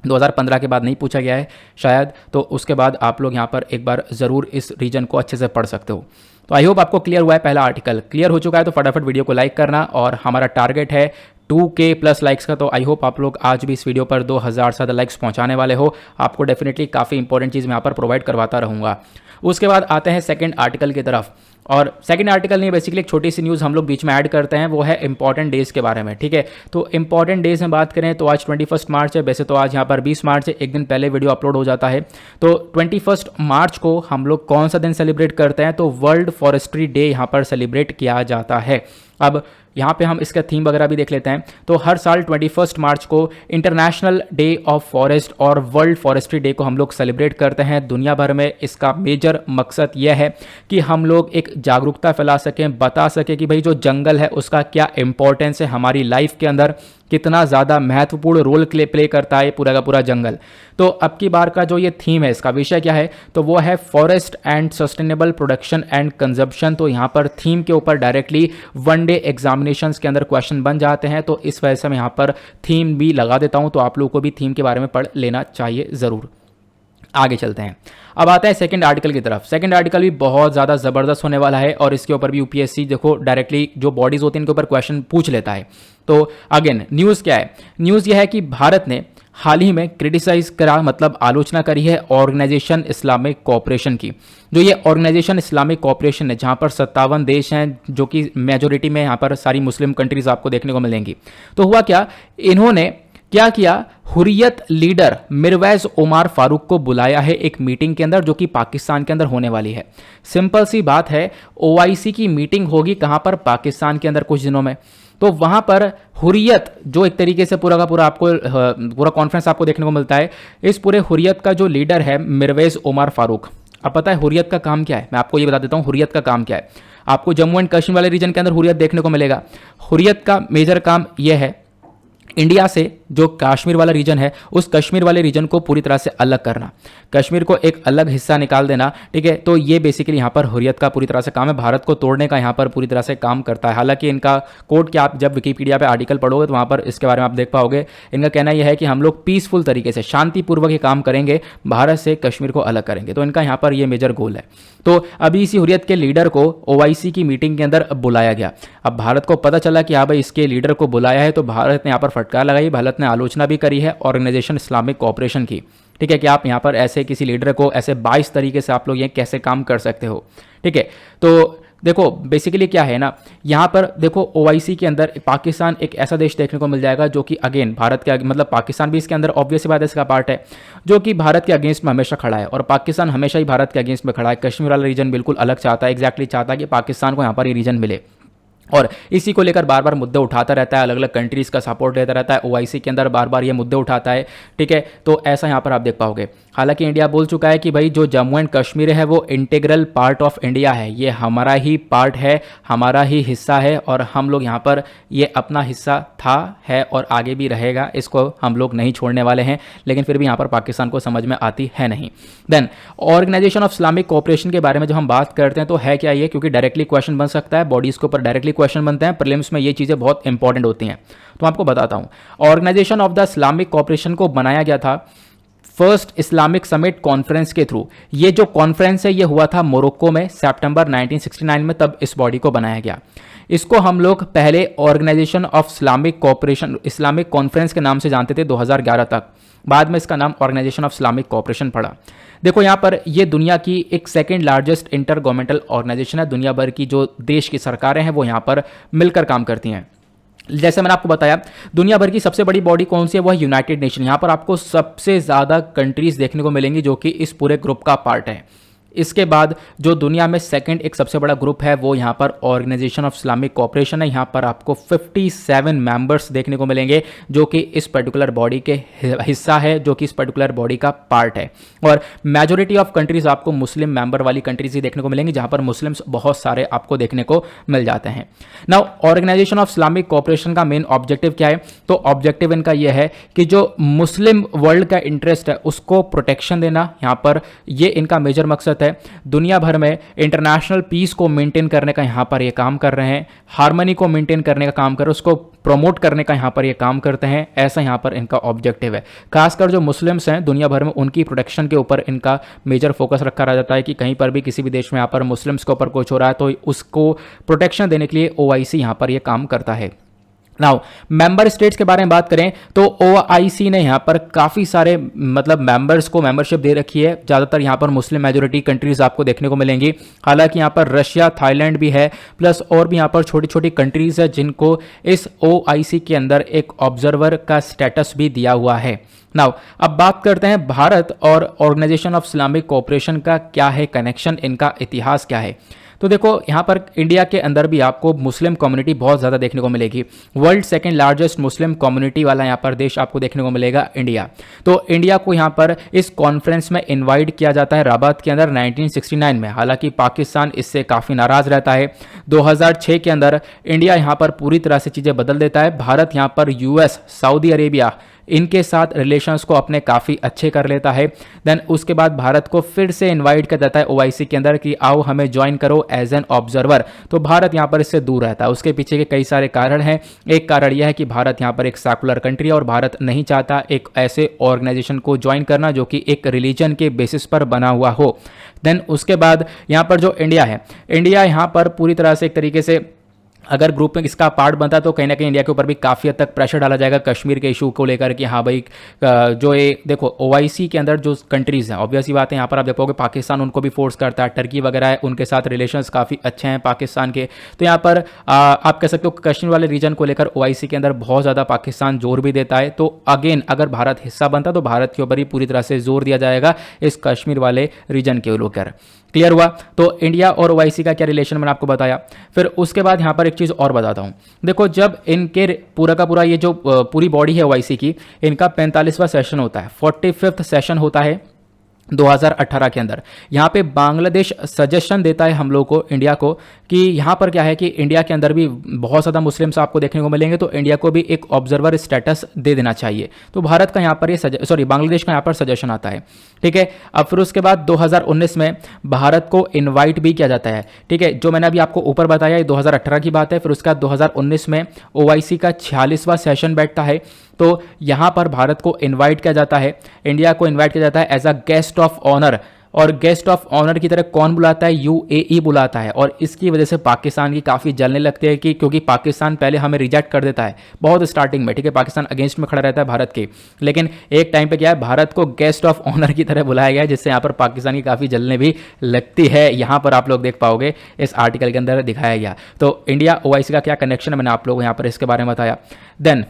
2015 के बाद नहीं पूछा गया है शायद, तो उसके बाद आप लोग यहाँ पर एक बार ज़रूर इस रीजन को अच्छे से पढ़ सकते हो। तो आई होप आपको क्लियर हुआ है, पहला आर्टिकल क्लियर हो चुका है। तो फटाफट वीडियो को लाइक करना, और हमारा टारगेट है 2K प्लस लाइक्स का। तो आई होप आप लोग आज भी इस वीडियो पर 2000 से ज़्यादा लाइक्स पहुंचाने वाले हो। आपको डेफिनेटली काफ़ी इंपॉर्टेंट चीज़ मैं यहाँ पर प्रोवाइड करवाता रहूँगा। उसके बाद आते हैं सेकंड आर्टिकल की तरफ, और सेकंड आर्टिकल नहीं, बेसिकली एक छोटी सी न्यूज़ हम लोग बीच में ऐड करते हैं, वो है इंपॉर्टेंट डेज़ के बारे में। ठीक है, तो इंपॉर्टेंट डेज़ में बात करें तो आज 21 मार्च है, वैसे तो आज यहाँ पर 20 मार्च है, एक दिन पहले वीडियो अपलोड हो जाता है। तो 21 मार्च को हम लोग कौन सा दिन सेलिब्रेट करते हैं? तो वर्ल्ड फॉरेस्ट्री डे यहाँ पर सेलिब्रेट किया जाता है। अब यहाँ पे हम इसका थीम वगैरह भी देख लेते हैं। तो हर साल 21 मार्च को इंटरनेशनल डे ऑफ फॉरेस्ट और वर्ल्ड फॉरेस्ट्री डे को हम लोग सेलिब्रेट करते हैं दुनिया भर में। इसका मेजर मकसद यह है कि हम लोग एक जागरूकता फैला सकें, बता सकें कि भाई जो जंगल है उसका क्या इंपॉर्टेंस है हमारी लाइफ के अंदर, कितना ज़्यादा महत्वपूर्ण रोल प्ले करता है पूरा का पूरा जंगल। तो अब की बार का जो ये थीम है, इसका विषय क्या है? तो वो है forest and sustainable production and consumption. तो यहाँ पर थीम के ऊपर डायरेक्टली वन डे एग्जामिनेशंस के अंदर क्वेश्चन बन जाते हैं, तो इस वजह से मैं यहाँ पर थीम भी लगा देता हूँ। तो आप लोगों को भी थीम के बारे में पढ़ लेना चाहिए ज़रूर। आगे चलते हैं, अब आता है सेकंड आर्टिकल की तरफ। सेकंड आर्टिकल भी बहुत ज़्यादा ज़बरदस्त होने वाला है, और इसके ऊपर भी यूपीएससी देखो डायरेक्टली जो बॉडीज़ होती हैं इनके ऊपर क्वेश्चन पूछ लेता है। तो अगेन न्यूज़ क्या है? न्यूज़ यह है कि भारत ने हाल ही में क्रिटिसाइज करा, मतलब आलोचना करी है ऑर्गेनाइजेशन इस्लामिक कोऑपरेशन की। जो ये ऑर्गेनाइजेशन इस्लामिक कोऑपरेशन है, जहाँ पर 57 देश हैं, जो कि मेजोरिटी में यहाँ पर सारी मुस्लिम कंट्रीज आपको देखने को मिलेंगी। तो हुआ क्या, इन्होंने क्या किया, हुर्रियत लीडर मिरवैज उमर फारूक को बुलाया है एक मीटिंग के अंदर, जो कि पाकिस्तान के अंदर होने वाली है। सिंपल सी बात है, ओआईसी की मीटिंग होगी कहाँ पर? पाकिस्तान के अंदर कुछ दिनों में। तो वहां पर हुर्रियत, जो एक तरीके से पूरा का पूरा आपको पूरा कॉन्फ्रेंस आपको देखने को मिलता है। इस पूरे हुर्रियत का जो लीडर है मिरवैज उमर फारूक। अब पता है हुर्रियत का काम क्या है? मैं आपको ये बता देता हूँ हुर्रियत का काम क्या है। आपको जम्मू एंड कश्मीर वाले रीजन के अंदर हुर्रियत देखने को मिलेगा। हुर्रियत का मेजर काम यह है, इंडिया से जो कश्मीर वाला रीजन है, उस कश्मीर वाले रीजन को पूरी तरह से अलग करना, कश्मीर को एक अलग हिस्सा निकाल देना। ठीक है, तो ये बेसिकली यहाँ पर हुर्रियत का पूरी तरह से काम है, भारत को तोड़ने का यहाँ पर पूरी तरह से काम करता है। हालांकि इनका कोड क्या, आप जब विकिपीडिया पे आर्टिकल पढ़ोगे तो वहाँ पर इसके बारे में आप देख पाओगे। इनका कहना यह है कि हम लोग पीसफुल तरीके से, शांतिपूर्वक ये काम करेंगे, भारत से कश्मीर को अलग करेंगे। तो इनका यहाँ पर ये मेजर गोल है। तो अभी इसी हुर्रियत के लीडर को ओआईसी की मीटिंग के अंदर बुलाया गया। अब भारत को पता चला कि हाँ भाई इसके लीडर को बुलाया है, तो भारत ने यहाँ पर फटकार लगाई, भारत ने आलोचना भी करी है ऑर्गेनाइजेशन इस्लामिक कोऑपरेशन की। ठीक है, कि आप यहाँ पर ऐसे किसी लीडर को ऐसे 22 तरीके से आप लोग ये कैसे काम कर सकते हो। ठीक है, तो देखो बेसिकली क्या है ना, यहाँ पर देखो ओआईसी के अंदर पाकिस्तान एक ऐसा देश देखने को मिल जाएगा जो कि अगेन भारत के, मतलब पाकिस्तान भी इसके अंदर ऑब्वियस बात है इसका पार्ट है, जो कि भारत के अगेंस्ट में हमेशा खड़ा है, और पाकिस्तान हमेशा ही भारत के अगेंस्ट में खड़ा है। कश्मीर वाला रीजन बिल्कुल अलग चाहता है, एग्जैक्टली चाहता है कि पाकिस्तान को यहाँ पर ये रीजन मिले, और इसी को लेकर बार बार मुद्दे उठाता रहता है, अलग अलग कंट्रीज़ का सपोर्ट लेता रहता है, ओआईसी के अंदर बार बार ये मुद्दे उठाता है। ठीक है, तो ऐसा यहाँ पर आप देख पाओगे। हालांकि इंडिया बोल चुका है कि भाई जो जम्मू एंड कश्मीर है वो इंटीग्रल पार्ट ऑफ इंडिया है, ये हमारा ही पार्ट है, हमारा ही हिस्सा है और हम लोग यहाँ पर ये अपना हिस्सा था, है और आगे भी रहेगा, इसको हम लोग नहीं छोड़ने वाले हैं। लेकिन फिर भी यहाँ पर पाकिस्तान को समझ में आती है नहीं। Then Organisation of Islamic Cooperation के बारे में जब हम बात करते हैं तो है क्या ये, क्योंकि डायरेक्टली क्वेश्चन बन सकता है, बॉडीज के ऊपर डायरेक्टली क्वेश्चन बनते हैं, प्रीलिम्स में ये चीज़ें बहुत इंपॉर्टेंट होती हैं। तो आपको बताता हूँ, Organisation of the Islamic Cooperation को बनाया गया था फर्स्ट इस्लामिक समिट कॉन्फ्रेंस के थ्रू। ये जो कॉन्फ्रेंस है ये हुआ था मोरक्को में सितंबर 1969 में, तब इस बॉडी को बनाया गया। इसको हम लोग पहले Organisation of Islamic Cooperation, Islamic conference के नाम से जानते थे 2011 तक, बाद में इसका नाम ऑर्गेनाइजेशन ऑफ इस्लामिक कोऑपरेशन पड़ा। देखो यहाँ पर ये दुनिया की एक second largest intergovernmental organisation है, दुनिया भर की जो देश की सरकारें हैं वो यहाँ पर मिलकर काम करती हैं। जैसे मैंने आपको बताया, दुनिया भर की सबसे बड़ी बॉडी कौन सी है, वो है यूनाइटेड नेशन। यहाँ पर आपको सबसे ज़्यादा कंट्रीज देखने को मिलेंगी जो कि इस पूरे ग्रुप का पार्ट है। इसके बाद जो दुनिया में सेकंड एक सबसे बड़ा ग्रुप है वो यहाँ पर ऑर्गेनाइजेशन ऑफ इस्लामिक कोऑपरेशन है। यहाँ पर आपको 57 मेंबर्स देखने को मिलेंगे जो कि इस पर्टिकुलर बॉडी के हिस्सा है, जो कि इस पर्टिकुलर बॉडी का पार्ट है। और मेजॉरिटी ऑफ कंट्रीज आपको मुस्लिम मेंबर वाली कंट्रीज ही देखने को मिलेंगी, जहाँ पर मुस्लिम्स बहुत सारे आपको देखने को मिल जाते हैं। Now Organisation of Islamic Cooperation का मेन ऑब्जेक्टिव क्या है, तो ऑब्जेक्टिव इनका यह है कि जो मुस्लिम वर्ल्ड का इंटरेस्ट है उसको प्रोटेक्शन देना, यहाँ पर ये इनका मेजर मकसद है। दुनिया भर में इंटरनेशनल पीस को मेंटेन करने का यहां पर ये काम कर रहे हैं, हार्मनी को मेंटेन करने का काम कर रहे हैं, उसको प्रमोट करने का यहां पर ये काम करते हैं। ऐसा यहां पर इनका ऑब्जेक्टिव है। खासकर जो मुस्लिम्स हैं दुनिया भर में उनकी प्रोटेक्शन के ऊपर इनका मेजर फोकस रखा रह जाता है कि कहीं पर भी किसी भी देश में यहां पर मुस्लिम्स के ऊपर कुछ हो रहा है तो उसको प्रोटेक्शन देने के लिए OIC यहां पर ये काम करता है। नाउ मेंबर स्टेट्स के बारे में बात करें तो OIC ने यहाँ पर काफ़ी सारे मतलब मेंबर्स को मेंबरशिप दे रखी है। ज़्यादातर यहाँ पर मुस्लिम मेजोरिटी कंट्रीज आपको देखने को मिलेंगी। हालांकि यहाँ पर रशिया, थाईलैंड भी है, प्लस और भी यहाँ पर छोटी छोटी कंट्रीज है जिनको इस OIC के अंदर एक ऑब्जर्वर का स्टेटस भी दिया हुआ है। नाउ अब बात करते हैं भारत और ऑर्गेनाइजेशन ऑफ इस्लामिक कोऑपरेशन का क्या है कनेक्शन, इनका इतिहास क्या है। तो देखो यहाँ पर इंडिया के अंदर भी आपको मुस्लिम कम्युनिटी बहुत ज़्यादा देखने को मिलेगी। World second largest Muslim community वाला यहाँ पर देश आपको देखने को मिलेगा इंडिया। तो इंडिया को यहाँ पर इस कॉन्फ्रेंस में इनवाइट किया जाता है रबात के अंदर 1969 में। हालांकि पाकिस्तान इससे काफ़ी नाराज़ रहता है। 2006 के अंदर इंडिया यहाँ पर पूरी तरह से चीज़ें बदल देता है। भारत यहाँ पर US, सऊदी अरेबिया इनके साथ रिलेशंस को अपने काफ़ी अच्छे कर लेता है। देन उसके बाद भारत को फिर से इनवाइट कर देता है OIC के अंदर कि आओ हमें ज्वाइन करो एज एन ऑब्जर्वर। तो भारत यहाँ पर इससे दूर रहता है। उसके पीछे के कई सारे कारण हैं। एक कारण यह है कि भारत यहाँ पर एक सेकुलर कंट्री है और भारत नहीं चाहता एक ऐसे ऑर्गेनाइजेशन को ज्वाइन करना जो कि एक रिलीजन के बेसिस पर बना हुआ हो। देन उसके बाद यहाँ पर जो इंडिया है, इंडिया यहाँ पर पूरी तरह से एक तरीके से अगर ग्रुप में इसका पार्ट बनता है तो कहीं ना कहीं इंडिया के ऊपर भी काफ़ी हद तक प्रेशर डाला जाएगा कश्मीर के इशू को लेकर कि हाँ भाई जो ये देखो OIC के अंदर जो कंट्रीज़ हैं, ऑब्वियस ही बात है यहाँ पर आप देखोगे पाकिस्तान उनको भी फोर्स करता है, टर्की वगैरह है उनके साथ रिलेशंस काफ़ी अच्छे हैं पाकिस्तान के। तो यहाँ पर आप कह सकते हो कश्मीर वाले रीजन को लेकर OIC के अंदर बहुत ज़्यादा पाकिस्तान जोर भी देता है। तो अगेन अगर भारत हिस्सा बनता तो भारत के ऊपर ही पूरी तरह से जोर दिया जाएगा इस कश्मीर वाले रीजन के लेकर। क्लियर हुआ। तो इंडिया और OIC का क्या रिलेशन मैंने आपको बताया। फिर उसके बाद यहाँ पर एक चीज़ और बताता हूँ। देखो जब इनके पूरा का पूरा ये जो पूरी बॉडी है OIC की, इनका 45वां सेशन होता है, 45th सेशन होता है 2018 के अंदर। यहाँ पे बांग्लादेश सजेशन देता है हम लोग को, इंडिया को, कि यहाँ पर क्या है कि इंडिया के अंदर भी बहुत ज़्यादा मुस्लिम्स आपको देखने को मिलेंगे तो इंडिया को भी एक ऑब्जर्वर स्टेटस दे देना चाहिए। तो भारत का यहाँ पर ये बांग्लादेश का यहाँ पर सजेशन आता है। ठीक है। अब फिर उसके बाद 2019 में भारत को इन्वाइट भी किया जाता है। ठीक है, जो मैंने अभी आपको ऊपर बताया ये 2018 की बात है। फिर उसके बाद 2019 में OIC का 46वां सेशन बैठता है। तो यहाँ पर भारत को इनवाइट किया जाता है, इंडिया को इनवाइट किया जाता है as a guest of honour. और गेस्ट ऑफ ऑनर की तरह कौन बुलाता है, UAE बुलाता है। और इसकी वजह से पाकिस्तान की काफ़ी जलने लगती है कि क्योंकि पाकिस्तान पहले हमें रिजेक्ट कर देता है बहुत स्टार्टिंग में। ठीक है, पाकिस्तान अगेंस्ट में खड़ा रहता है भारत के, लेकिन एक टाइम पे क्या है भारत को गेस्ट ऑफ ऑनर की तरह बुलाया गया है, जिससे यहाँ पर पाकिस्तान की काफ़ी जलने भी लगती है। यहाँ पर आप लोग देख पाओगे इस आर्टिकल के अंदर दिखाया गया। तो इंडिया OIC का क्या कनेक्शन है मैंने आप लोगों को यहाँ पर इसके बारे में बताया। देन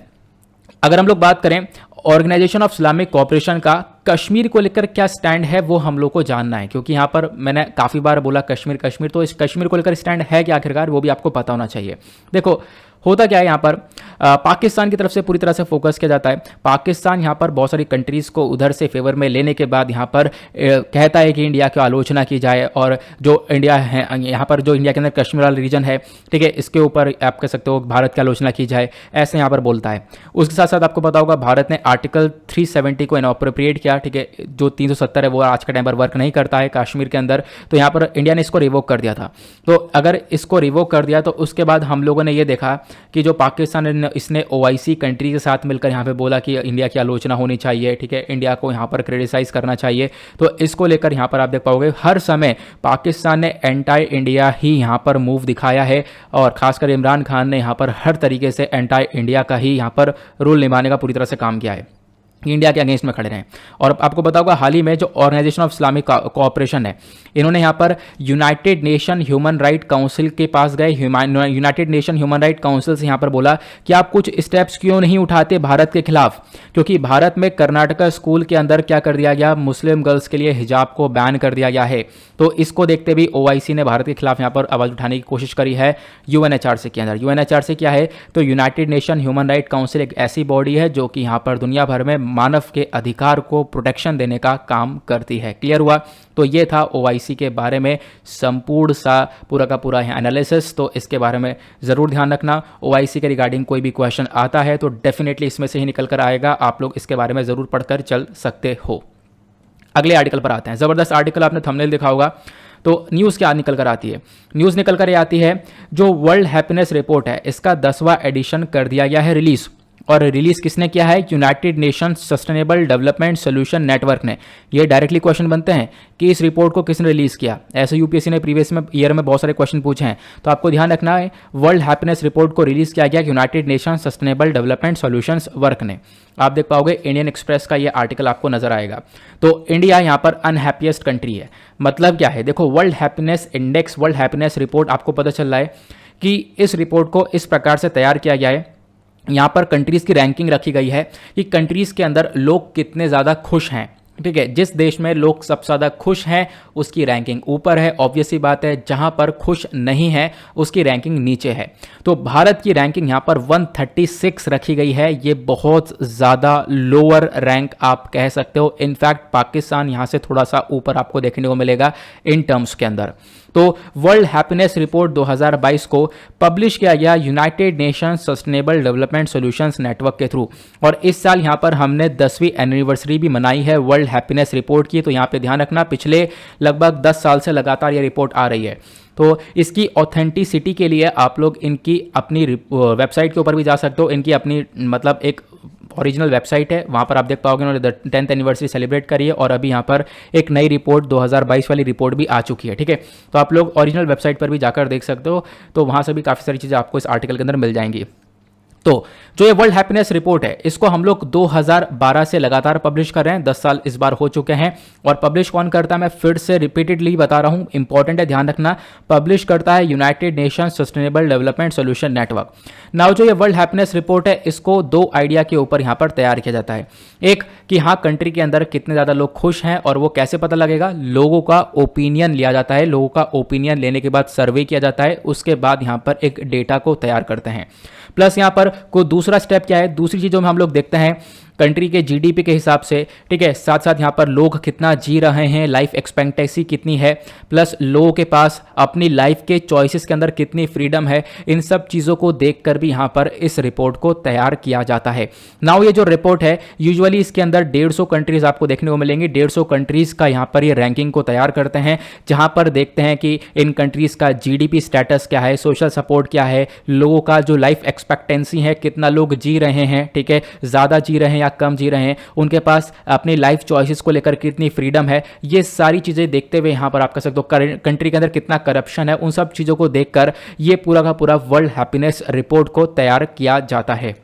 अगर हम लोग बात करें ऑर्गेनाइजेशन ऑफ इस्लामिक कोऑपरेशन का कश्मीर को लेकर क्या स्टैंड है वो हम लोग को जानना है, क्योंकि यहाँ पर मैंने काफ़ी बार बोला कश्मीर कश्मीर, तो इस कश्मीर को लेकर स्टैंड है क्या आखिरकार वो भी आपको पता होना चाहिए। देखो होता क्या है यहाँ पर, पाकिस्तान की तरफ से पूरी तरह से फोकस किया जाता है। पाकिस्तान यहाँ पर बहुत सारी कंट्रीज़ को उधर से फेवर में लेने के बाद यहाँ पर कहता है कि इंडिया की आलोचना की जाए, और जो इंडिया है यहाँ पर, जो इंडिया के अंदर कश्मीर वाला रीजन है, ठीक है, इसके ऊपर आप कह सकते हो भारत की आलोचना की जाए, ऐसे यहाँ पर बोलता है। उसके साथ साथ आपको पता होगा भारत ने आर्टिकल 370 को इनऑपरेट किया, ठीक है, जो 370 है वो आज के टाइम पर वर्क नहीं करता है कश्मीर के अंदर, तो यहाँ पर इंडिया ने इसको रिवोक कर दिया था। तो अगर इसको रिवोक कर दिया तो उसके बाद हम लोगों ने ये देखा कि जो पाकिस्तान ने इसने OIC कंट्री के साथ मिलकर यहाँ पे बोला कि इंडिया की आलोचना होनी चाहिए, ठीक है, इंडिया को यहाँ पर क्रिटिसाइज करना चाहिए। तो इसको लेकर यहाँ पर आप देख पाओगे हर समय पाकिस्तान ने एंटी इंडिया ही यहाँ पर मूव दिखाया है, और खासकर इमरान खान ने यहाँ पर हर तरीके से एंटी इंडिया का ही यहाँ पर रूल निभाने का पूरी तरह से काम किया है, इंडिया के अगेंस्ट में खड़े रहे। और आपको बताऊंगा हाल ही में जो ऑर्गेनाइजेशन ऑफ इस्लामिक कोऑपरेशन है, इन्होंने यहाँ पर United nation human right council के पास गए, United nation human right council से यहाँ पर बोला कि आप कुछ स्टेप्स क्यों नहीं उठाते भारत के खिलाफ, क्योंकि भारत में कर्नाटका स्कूल के अंदर क्या कर दिया गया, मुस्लिम गर्ल्स के लिए हिजाब को बैन कर दिया गया है। तो इसको देखते भी OIC ने भारत के खिलाफ यहाँ पर आवाज़ उठाने की कोशिश करी है UNHRC के अंदर। UNHRC क्या है, तो United nation human right council एक ऐसी बॉडी है जो कि यहाँ पर दुनिया भर में मानव के अधिकार को प्रोटेक्शन देने का काम करती है। क्लियर हुआ? तो ये था OIC के बारे में संपूर्ण सा पूरा का पूरा एनालिसिस। तो इसके बारे में ज़रूर ध्यान रखना, OIC के रिगार्डिंग कोई भी क्वेश्चन आता है तो डेफिनेटली इसमें से ही निकल कर आएगा, आप लोग इसके बारे में ज़रूर पढ़कर चल सकते हो। अगले आर्टिकल पर आते हैं। ज़बरदस्त आर्टिकल, आपने थंबनेल देखा होगा। तो न्यूज़ क्या निकल कर आती है, न्यूज़ निकल कर ये आती है जो वर्ल्ड हैप्पीनेस रिपोर्ट है इसका 10वां एडिशन कर दिया गया है रिलीज़। और रिलीज किसने किया है, United nation sustainable development solution network ने। ये डायरेक्टली क्वेश्चन बनते हैं कि इस रिपोर्ट को किसने रिलीज किया। ऐसे UPSC ने प्रीवियस में ईयर में बहुत सारे क्वेश्चन पूछे हैं, तो आपको ध्यान रखना है वर्ल्ड हैप्पीनेस रिपोर्ट को रिलीज किया गया United nation sustainable development solutions work ने। आप देख पाओगे इंडियन एक्सप्रेस का ये आर्टिकल आपको नजर आएगा। तो इंडिया यहाँ पर अनहैप्पीएस्ट कंट्री है, मतलब क्या है, देखो world happiness index, world happiness report, आपको पता चल रहा है कि इस रिपोर्ट को इस प्रकार से तैयार किया गया है। यहाँ पर कंट्रीज़ की रैंकिंग रखी गई है कि कंट्रीज़ के अंदर लोग कितने ज़्यादा खुश हैं, ठीक है, जिस देश में लोग सबसे ज़्यादा खुश हैं उसकी रैंकिंग ऊपर है, ऑब्वियस सी बात है, जहाँ पर खुश नहीं है उसकी रैंकिंग नीचे है। तो भारत की रैंकिंग यहाँ पर 136 रखी गई है, ये बहुत ज़्यादा लोअर रैंक आप कह सकते हो। इनफैक्ट पाकिस्तान यहाँ से थोड़ा सा ऊपर आपको देखने को मिलेगा इन टर्म्स के अंदर। तो वर्ल्ड हैप्पीनेस रिपोर्ट 2022 को पब्लिश किया गया United nation sustainable development solutions network के थ्रू, और इस साल यहाँ पर हमने 10वीं एनिवर्सरी भी मनाई है वर्ल्ड हैप्पीनेस रिपोर्ट की। तो यहाँ पे ध्यान रखना, पिछले लगभग 10 साल से लगातार ये रिपोर्ट आ रही है। तो इसकी ऑथेंटिसिटी के लिए आप लोग इनकी अपनी वेबसाइट के ऊपर भी जा सकते हो, इनकी अपनी मतलब एक ओरिजिनल वेबसाइट है, वहाँ पर आप देख पाओगे उन्होंने 10th एनिवर्सरी सेलिब्रेट करी है, और अभी यहाँ पर एक नई रिपोर्ट 2022 वाली रिपोर्ट भी आ चुकी है, ठीक है। तो आप लोग ओरिजिनल वेबसाइट पर भी जाकर देख सकते हो, तो वहाँ से भी काफ़ी सारी चीज़ें आपको इस आर्टिकल के अंदर मिल जाएंगी। तो जो ये वर्ल्ड हैप्पीनेस रिपोर्ट है इसको हम लोग 2012 से लगातार पब्लिश कर रहे हैं, 10 साल इस बार हो चुके हैं। और पब्लिश कौन करता है, मैं फिर से रिपीटेडली बता रहा हूं, इंपॉर्टेंट है, ध्यान रखना, पब्लिश करता है United nation sustainable development solution network. Now जो ये वर्ल्ड हैप्पीनेस रिपोर्ट है इसको 2 आइडिया के ऊपर यहाँ पर तैयार किया जाता है। एक कि हाँ कंट्री के अंदर कितने ज़्यादा लोग खुश हैं, और वो कैसे पता लगेगा, लोगों का ओपिनियन लिया जाता है, लोगों का ओपिनियन लेने के बाद सर्वे किया जाता है, उसके बाद यहाँ पर एक डेटा को तैयार करते हैं। प्लस यहाँ पर कोई दूसरा स्टेप क्या है, दूसरी चीज़ों में हम लोग देखते हैं कंट्री के GDP के हिसाब से, ठीक है, साथ साथ यहाँ पर लोग कितना जी रहे हैं, लाइफ एक्सपेक्टेंसी कितनी है, प्लस लोगों के पास अपनी लाइफ के चॉइसेस के अंदर कितनी फ्रीडम है, इन सब चीज़ों को देखकर भी यहाँ पर इस रिपोर्ट को तैयार किया जाता है। नाउ ये जो रिपोर्ट है यूजुअली इसके अंदर 150 कंट्रीज आपको देखने को मिलेंगी, 150 कंट्रीज का यहाँ पर ये रैंकिंग को तैयार करते हैं, जहाँ पर देखते हैं कि इन कंट्रीज का GDP स्टेटस क्या है, सोशल सपोर्ट क्या है, लोगों का जो लाइफ एक्सपेक्टेंसी है, कितना लोग जी रहे हैं, ठीक है, ज़्यादा जी रहे हैं या कम जी रहे हैं, उनके पास अपनी लाइफ चॉइसेस को लेकर कितनी फ्रीडम है, ये सारी चीज़ें देखते हुए यहाँ पर आप कह सकते हो कंट्री के अंदर कितना करप्शन है, उन सब चीज़ों को देखकर ये पूरा का पूरा वर्ल्ड हैप्पीनेस रिपोर्ट को तैयार किया जाता है।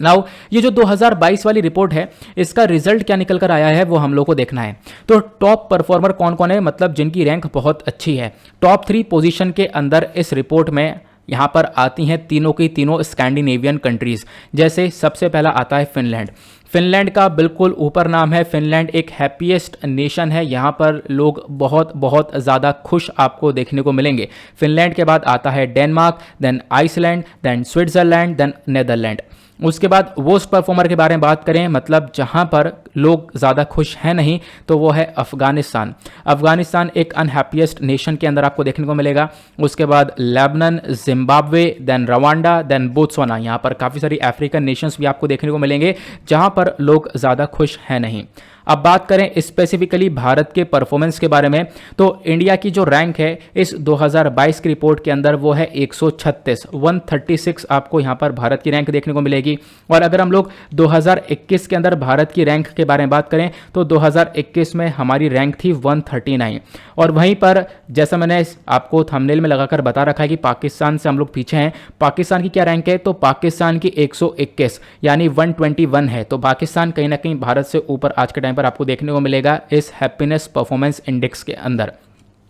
नाउ ये जो 2022 वाली रिपोर्ट है इसका रिजल्ट क्या निकल कर आया है वो हम लोग को देखना है। तो टॉप परफॉर्मर कौन कौन है, मतलब जिनकी रैंक बहुत अच्छी है, टॉप 3 पोजीशन के अंदर इस रिपोर्ट में यहाँ पर आती हैं तीनों की तीनों स्कैंडिनेवियन कंट्रीज़। जैसे सबसे पहला आता है फिनलैंड। फिनलैंड का बिल्कुल ऊपर नाम है। फिनलैंड एक हैप्पीएस्ट नेशन है, यहाँ पर लोग बहुत बहुत ज़्यादा खुश आपको देखने को मिलेंगे। फिनलैंड के बाद आता है Denmark, then Iceland, then Switzerland, then Netherland. उसके बाद वर्स्ट परफॉर्मर के बारे में बात करें, मतलब जहां पर लोग ज़्यादा खुश हैं नहीं, तो वो है अफगानिस्तान। अफगानिस्तान एक अनहैप्पीएस्ट नेशन के अंदर आपको देखने को मिलेगा। उसके बाद Lebanon, Zimbabwe, then Rwanda, then Botswana. यहाँ पर काफ़ी सारी अफ्रीकन नेशंस भी आपको देखने को मिलेंगे जहाँ पर लोग ज़्यादा खुश हैं नहीं। अब बात करें स्पेसिफिकली भारत के परफॉर्मेंस के बारे में, तो इंडिया की जो रैंक है इस 2022 की रिपोर्ट के अंदर वो है 136 आपको यहाँ पर भारत की रैंक देखने को मिलेगी। और अगर हम लोग 2021 के अंदर भारत की रैंक के बारे में बात करें तो 2021 में हमारी रैंक थी 139। और वहीं पर जैसा मैंने आपको थंबनेल में लगाकर बता रखा है कि पाकिस्तान से हम लोग पीछे हैं। पाकिस्तान की क्या रैंक है, तो पाकिस्तान की 121 यानी 121 है। तो पाकिस्तान कहीं ना कहीं भारत से ऊपर आज के पर आपको देखने को मिलेगा इस हैप्पीनेस परफॉर्मेंस इंडेक्स के अंदर।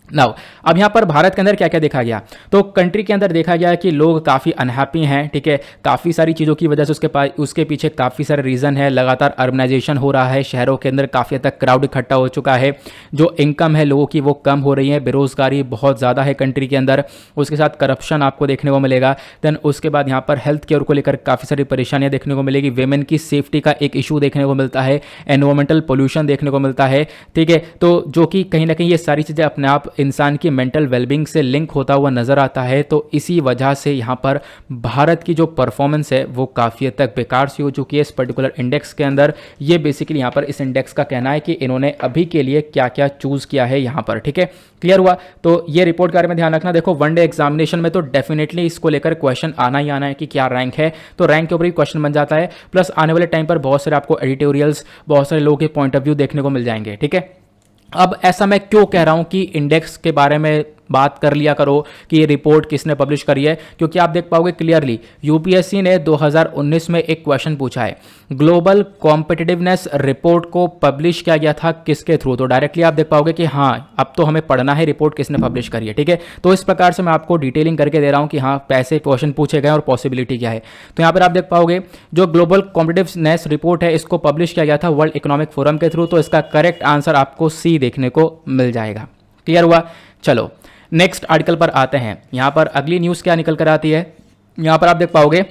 नाउ अब यहाँ पर भारत के अंदर क्या क्या देखा गया, तो कंट्री के अंदर देखा गया कि लोग काफ़ी अनहैप्पी हैं। ठीक है, काफ़ी सारी चीज़ों की वजह से उसके पीछे काफ़ी सारे रीज़न है। लगातार अर्बनाइजेशन हो रहा है, शहरों के अंदर काफ़ी हद तक क्राउड इकट्ठा हो चुका है। जो इनकम है लोगों की वो कम हो रही है, बेरोज़गारी बहुत ज़्यादा है कंट्री के अंदर। उसके साथ करप्शन आपको देखने को मिलेगा। देन उसके बाद यहाँ पर हेल्थ केयर को लेकर काफ़ी सारी परेशानियाँ देखने को मिलेगी। वेमेन की सेफ्टी का एक इशू देखने को मिलता है, एनवायरमेंटल पोल्यूशन देखने को मिलता है। ठीक है, तो जो कि कहीं ना कहीं ये सारी चीज़ें अपने आप इंसान की मेंटल वेलबींग से लिंक होता हुआ नजर आता है। तो इसी वजह से यहाँ पर भारत की जो परफॉर्मेंस है वो काफ़ी हद तक बेकार सी हो चुकी है इस पर्टिकुलर इंडेक्स के अंदर। ये बेसिकली यहाँ पर इस इंडेक्स का कहना है कि इन्होंने अभी के लिए क्या क्या चूज़ किया है यहाँ पर। ठीक है, क्लियर हुआ। तो ये रिपोर्ट के बारे में ध्यान रखना। देखो वनडे एग्जामिनेशन में तो डेफिनेटली इसको लेकर क्वेश्चन आना ही आना है कि क्या रैंक है, तो रैंक के ऊपर ही क्वेश्चन बन जाता है। प्लस आने वाले टाइम पर बहुत सारे आपको एडिटोरियल्स, बहुत सारे लोगों के पॉइंट ऑफ व्यू देखने को मिल जाएंगे। ठीक है, अब ऐसा मैं क्यों कह रहा हूं कि इंडेक्स के बारे में बात कर लिया करो कि ये रिपोर्ट किसने पब्लिश करी है, क्योंकि आप देख पाओगे क्लियरली यूपीएससी ने 2019 में एक क्वेश्चन पूछा है, ग्लोबल कॉम्पिटिटिवनेस रिपोर्ट को पब्लिश किया गया था किसके थ्रू। तो डायरेक्टली आप देख पाओगे कि हाँ अब तो हमें पढ़ना है रिपोर्ट किसने पब्लिश करी है। ठीक है, तो इस प्रकार से मैं आपको डिटेलिंग करके दे रहा हूं कि हाँ पैसे क्वेश्चन पूछे गए और पॉसिबिलिटी क्या है। तो यहाँ पर आप देख पाओगे जो ग्लोबल कॉम्पिटिटिवनेस रिपोर्ट है इसको पब्लिश किया गया था वर्ल्ड इकोनॉमिक फोरम के थ्रू। तो इसका करेक्ट आंसर आपको सी देखने को मिल जाएगा। क्लियर हुआ। चलो नेक्स्ट आर्टिकल पर आते हैं। यहां पर अगली न्यूज़ क्या निकल कर आती है, यहां पर आप देख पाओगे